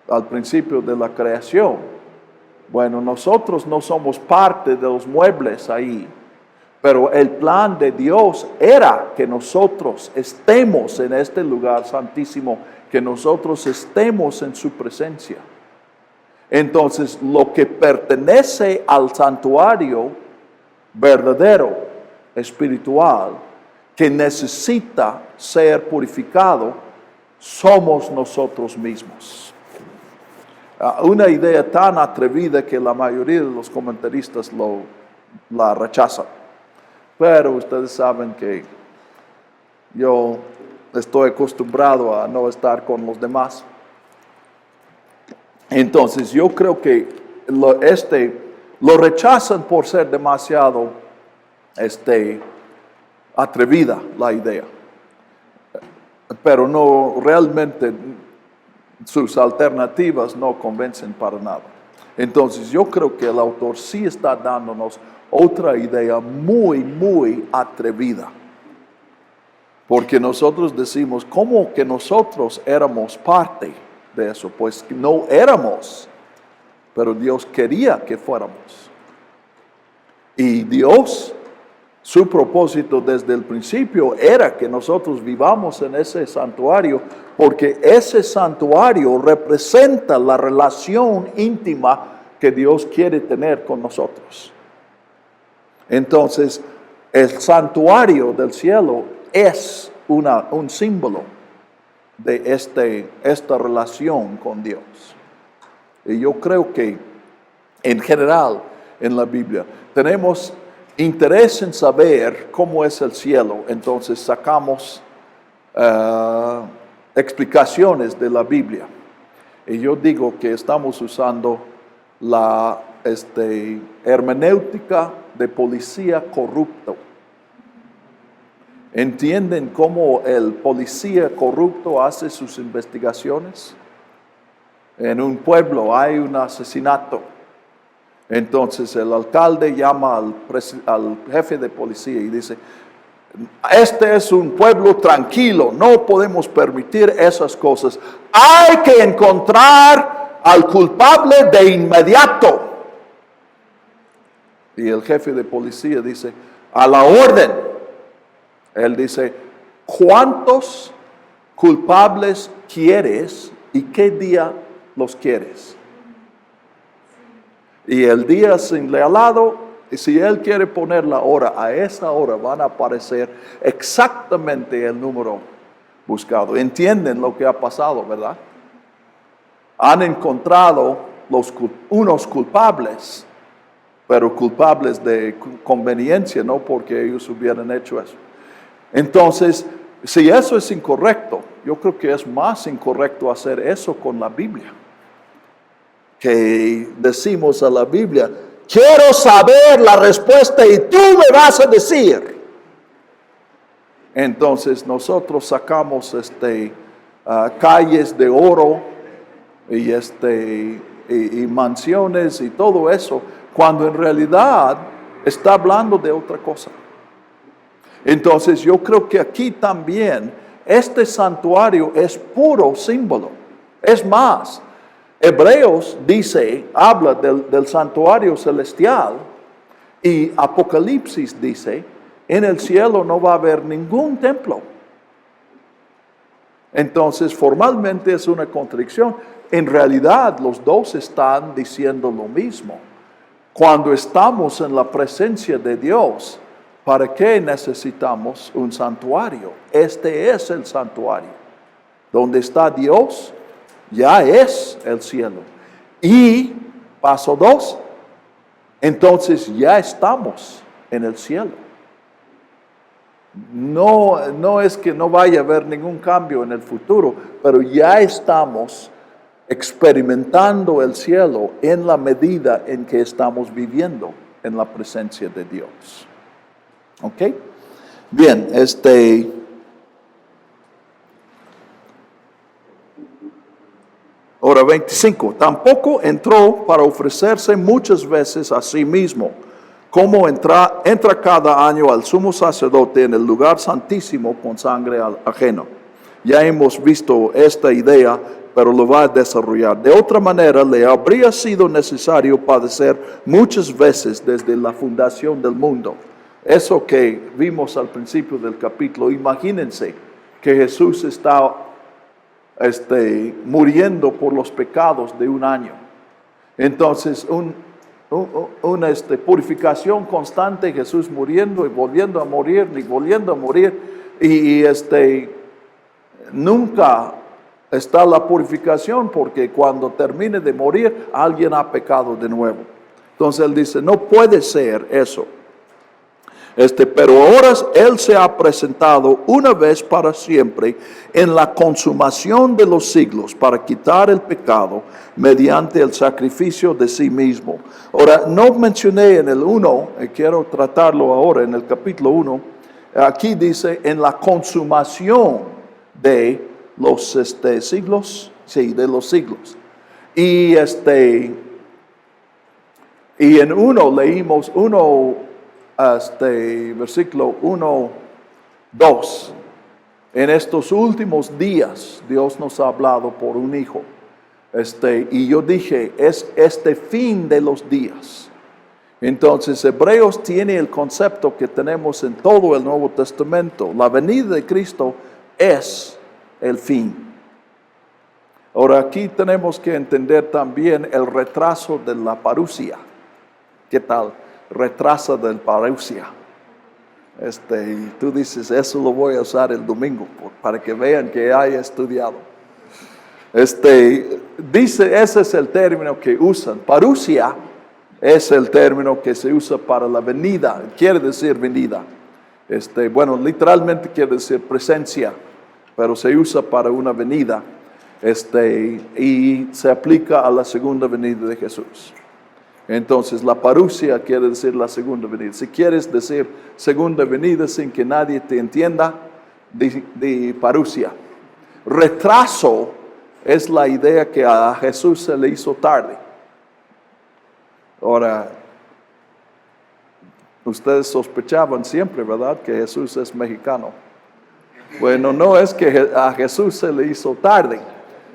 al principio de la creación, bueno, nosotros no somos parte de los muebles ahí, pero el plan de Dios era que nosotros estemos en este lugar santísimo, que nosotros estemos en su presencia. Entonces, lo que pertenece al santuario verdadero, espiritual, que necesita ser purificado, somos nosotros mismos. Una idea tan atrevida que la mayoría de los comentaristas la rechazan. Pero ustedes saben que yo estoy acostumbrado a no estar con los demás. Entonces yo creo que lo rechazan por ser demasiado atrevida la idea. Pero no realmente sus alternativas no convencen para nada. Entonces yo creo que el autor sí está dándonos otra idea muy, muy atrevida. Porque nosotros decimos, ¿cómo que nosotros éramos parte de eso? Pues no éramos, pero Dios quería que fuéramos. Y Dios, su propósito desde el principio era que nosotros vivamos en ese santuario, porque ese santuario representa la relación íntima que Dios quiere tener con nosotros. Entonces, el santuario del cielo es un símbolo de esta relación con Dios. Y yo creo que en general en la Biblia tenemos interés en saber cómo es el cielo, entonces sacamos explicaciones de la Biblia. Y yo digo que estamos usando la hermenéutica de policía corrupto. ¿Entienden cómo el policía corrupto hace sus investigaciones? En un pueblo hay un asesinato. Entonces el alcalde llama al jefe de policía y dice, este es un pueblo tranquilo, no podemos permitir esas cosas. Hay que encontrar al culpable de inmediato. Y el jefe de policía dice, a la orden. Él dice, ¿cuántos culpables quieres y qué día los quieres? Y el día señalado, y si él quiere poner la hora, a esa hora van a aparecer exactamente el número buscado. ¿Entienden lo que ha pasado, verdad? Han encontrado unos culpables, pero culpables de conveniencia, no porque ellos hubieran hecho eso. Entonces, si eso es incorrecto, yo creo que es más incorrecto hacer eso con la Biblia. Que decimos a la Biblia, quiero saber la respuesta y tú me vas a decir. Entonces nosotros sacamos calles de oro y mansiones y todo eso, cuando en realidad está hablando de otra cosa. Entonces yo creo que aquí también este santuario es puro símbolo. Es más, Hebreos habla del santuario celestial, y Apocalipsis dice, en el cielo no va a haber ningún templo. Entonces formalmente es una contradicción. En realidad los dos están diciendo lo mismo. Cuando estamos en la presencia de Dios, ¿para qué necesitamos un santuario? Este es el santuario. Donde está Dios, ya es el cielo. Y paso 2, entonces ya estamos en el cielo. No es que no vaya a haber ningún cambio en el futuro, pero ya estamos experimentando el cielo en la medida en que estamos viviendo en la presencia de Dios. ¿Ok? Bien, Ahora 25, tampoco entró para ofrecerse muchas veces a sí mismo, como entra cada año al sumo sacerdote en el lugar santísimo con sangre ajena. Ya hemos visto esta idea, pero lo va a desarrollar. De otra manera, le habría sido necesario padecer muchas veces desde la fundación del mundo. Eso que vimos al principio del capítulo, imagínense que Jesús está muriendo por los pecados de un año. Entonces, una purificación constante, Jesús muriendo y volviendo a morir, y volviendo a morir, y nunca está la purificación, porque cuando termine de morir, alguien ha pecado de nuevo. Entonces él dice, no puede ser eso. Pero ahora Él se ha presentado una vez para siempre en la consumación de los siglos para quitar el pecado mediante el sacrificio de sí mismo. Ahora, no mencioné en el 1, quiero tratarlo ahora en el capítulo 1, aquí dice en la consumación de los siglos, sí, de los siglos. Y en 1 leímos versículo 1, 2. En estos últimos días Dios nos ha hablado por un hijo. Y yo dije, es este fin de los días. Entonces Hebreos tiene el concepto que tenemos en todo el Nuevo Testamento. La venida de Cristo es el fin. Ahora aquí tenemos que entender también el retraso de la parusia. ¿Qué tal? Retrasa del parusia. Y tú dices, eso lo voy a usar el domingo para que vean que haya estudiado. Dice, ese es el término que usan. Parusia es el término que se usa para la venida, quiere decir venida. Bueno, literalmente quiere decir presencia, pero se usa para una venida. Y se aplica a la segunda venida de Jesús. Entonces, la parusia quiere decir la segunda venida. Si quieres decir segunda venida sin que nadie te entienda, di parusia. Retraso es la idea que a Jesús se le hizo tarde. Ahora, ustedes sospechaban siempre, ¿verdad?, que Jesús es mexicano. Bueno, no es que a Jesús se le hizo tarde,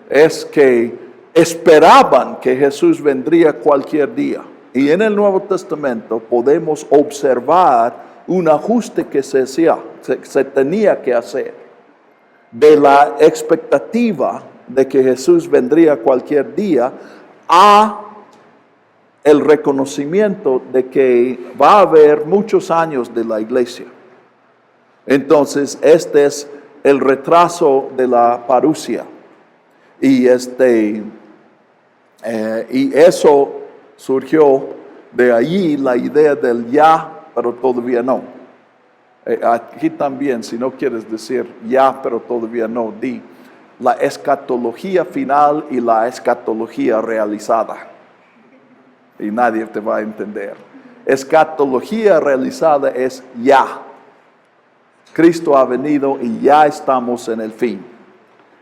es que esperaban que Jesús vendría cualquier día. Y en el Nuevo Testamento podemos observar un ajuste que se tenía que hacer de la expectativa de que Jesús vendría cualquier día a el reconocimiento de que va a haber muchos años de la iglesia. Entonces, este es el retraso de la parusia. Y eso surgió de allí la idea del ya, pero todavía no. Aquí también, si no quieres decir ya, pero todavía no, di la escatología final y la escatología realizada. Y nadie te va a entender. Escatología realizada es ya. Cristo ha venido y ya estamos en el fin.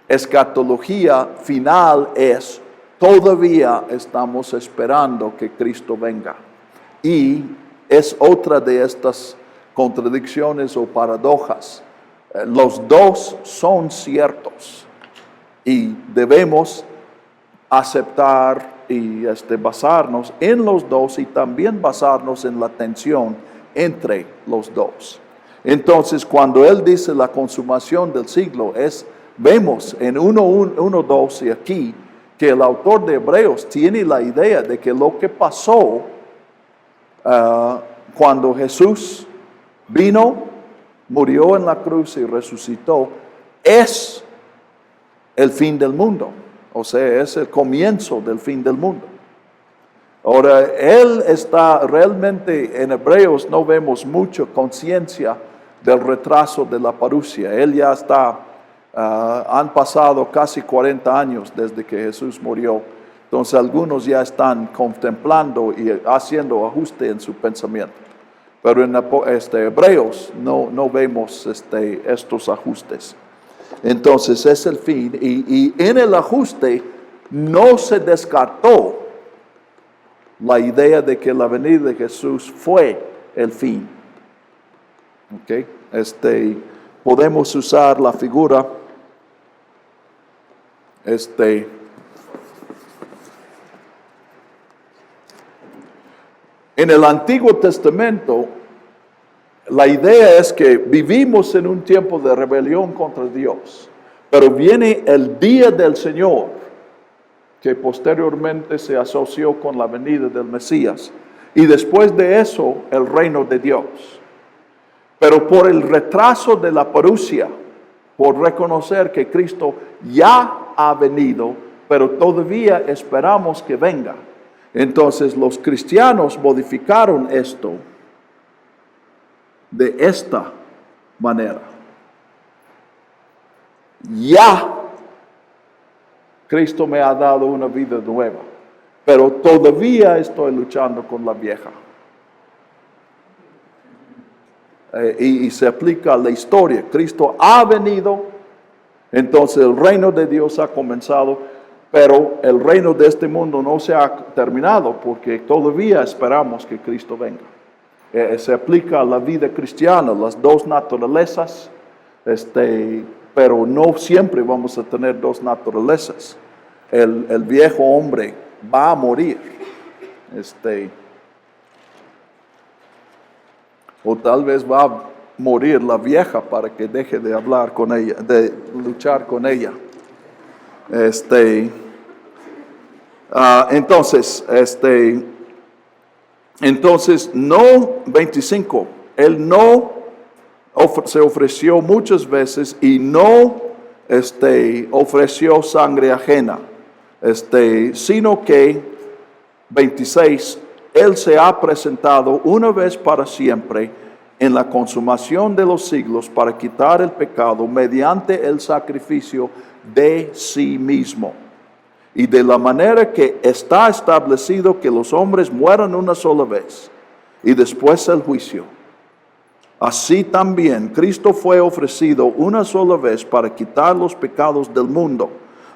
Escatología final es todavía estamos esperando que Cristo venga. Y es otra de estas contradicciones o paradojas. Los dos son ciertos y debemos aceptar y basarnos en los dos y también basarnos en la tensión entre los dos. Entonces, cuando él dice la consumación del siglo, vemos en 1:2 y aquí que el autor de Hebreos tiene la idea de que lo que pasó cuando Jesús vino, murió en la cruz y resucitó, es el fin del mundo. O sea, es el comienzo del fin del mundo. Ahora, él está realmente, en Hebreos no vemos mucha conciencia del retraso de la parusia. Él ya está, han pasado casi 40 años desde que Jesús murió. Entonces algunos ya están contemplando y haciendo ajuste en su pensamiento. Pero en Hebreos no vemos estos ajustes. Entonces es el fin. Y en el ajuste no se descartó la idea de que la venida de Jesús fue el fin. Okay. Podemos usar la figura en el Antiguo Testamento. La idea es que vivimos en un tiempo de rebelión contra Dios, pero viene el día del Señor, que posteriormente se asoció con la venida del Mesías, y después de eso el reino de Dios. Pero por el retraso de la parusia, por reconocer que Cristo ya ha venido, pero todavía esperamos que venga, entonces los cristianos modificaron esto de esta manera. Ya Cristo me ha dado una vida nueva, pero todavía estoy luchando con la vieja. Y se aplica a la historia. Cristo ha venido, entonces el reino de Dios ha comenzado, pero el reino de este mundo no se ha terminado porque todavía esperamos que Cristo venga. Se aplica a la vida cristiana, las dos naturalezas, pero no siempre vamos a tener dos naturalezas. El viejo hombre va a morir. O tal vez va a morir la vieja para que deje de hablar con ella, de luchar con ella. Entonces, no 25, él no se ofreció muchas veces y no ofreció sangre ajena, sino que 26, él se ha presentado una vez para siempre en la consumación de los siglos para quitar el pecado mediante el sacrificio de sí mismo. Y de la manera que está establecido que los hombres mueran una sola vez y después el juicio, así también Cristo fue ofrecido una sola vez para quitar los pecados del mundo.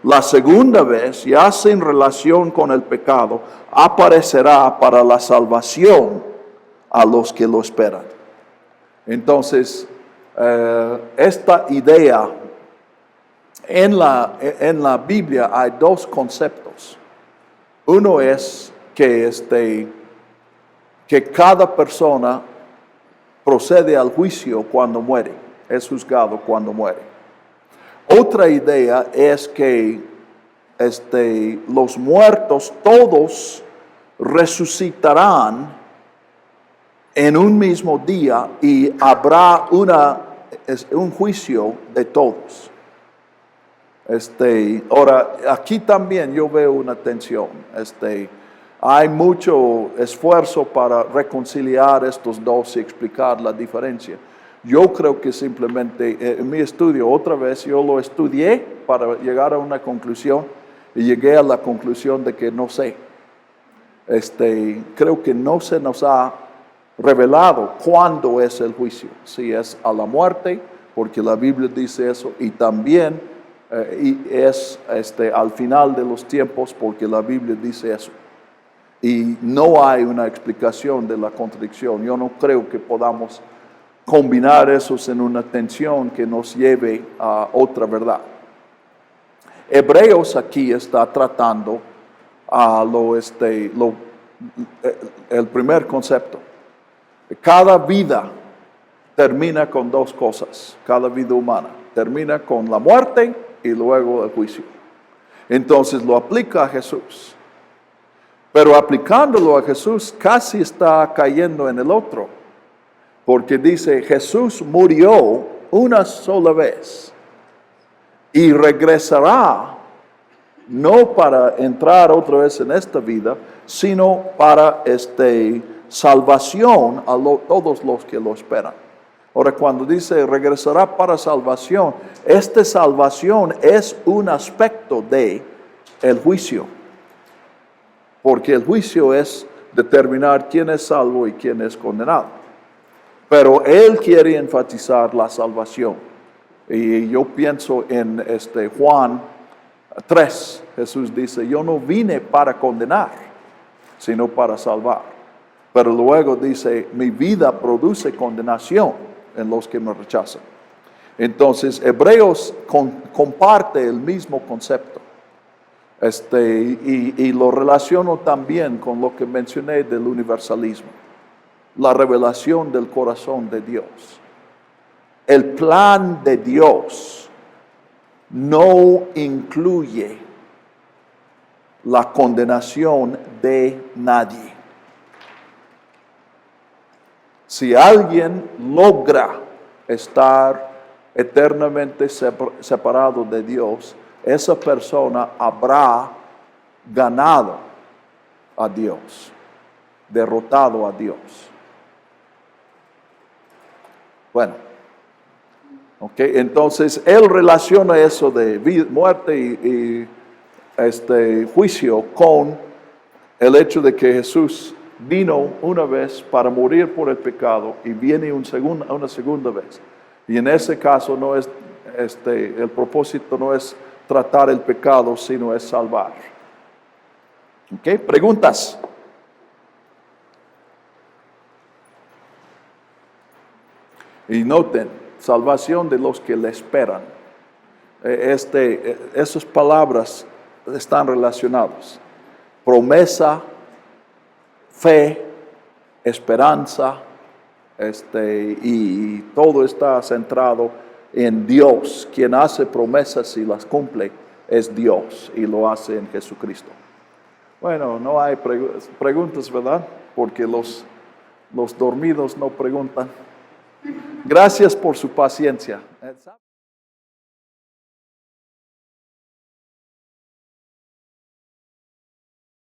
La segunda vez, ya sin relación con el pecado, aparecerá para la salvación a los que lo esperan. Entonces, esta idea, en la Biblia hay dos conceptos. Uno es que cada persona procede al juicio cuando muere, es juzgado cuando muere. Otra idea es que los muertos todos resucitarán en un mismo día y habrá un juicio de todos. Ahora, aquí también yo veo una tensión. Hay mucho esfuerzo para reconciliar estos dos y explicar la diferencia. Yo creo que simplemente en mi estudio, otra vez yo lo estudié para llegar a una conclusión y llegué a la conclusión de que no sé. Creo que no se nos ha revelado cuándo es el juicio. Si es a la muerte, porque la Biblia dice eso, y también y es al final de los tiempos, porque la Biblia dice eso. Y no hay una explicación de la contradicción. Yo no creo que podamos combinar esos en una tensión que nos lleve a otra verdad. Hebreos aquí está tratando a el primer concepto. Cada vida termina con dos cosas, cada vida humana. Termina con la muerte y luego el juicio. Entonces lo aplica a Jesús. Pero aplicándolo a Jesús casi está cayendo en el otro. Porque dice, Jesús murió una sola vez y regresará no para entrar otra vez en esta vida, sino para salvación a todos los que lo esperan. Ahora, cuando dice regresará para salvación, esta salvación es un aspecto de el juicio. Porque el juicio es determinar quién es salvo y quién es condenado. Pero él quiere enfatizar la salvación. Y yo pienso en Juan 3. Jesús dice, yo no vine para condenar, sino para salvar. Pero luego dice, mi vida produce condenación en los que me rechazan. Entonces, Hebreos comparte el mismo concepto. Y lo relaciono también con lo que mencioné del universalismo. La revelación del corazón de Dios. El plan de Dios no incluye la condenación de nadie. Si alguien logra estar eternamente separado de Dios, esa persona habrá ganado a Dios, derrotado a Dios. Bueno, entonces él relaciona eso de muerte y juicio con el hecho de que Jesús vino una vez para morir por el pecado y viene una segunda vez. Y en ese caso no es el propósito no es tratar el pecado, sino es salvar. ¿Preguntas? Y noten, salvación de los que le esperan. Esas palabras están relacionadas. Promesa, fe, esperanza, y todo está centrado en Dios. Quien hace promesas y las cumple es Dios y lo hace en Jesucristo. Bueno, no hay preguntas, ¿verdad? Porque los dormidos no preguntan. Gracias por su paciencia.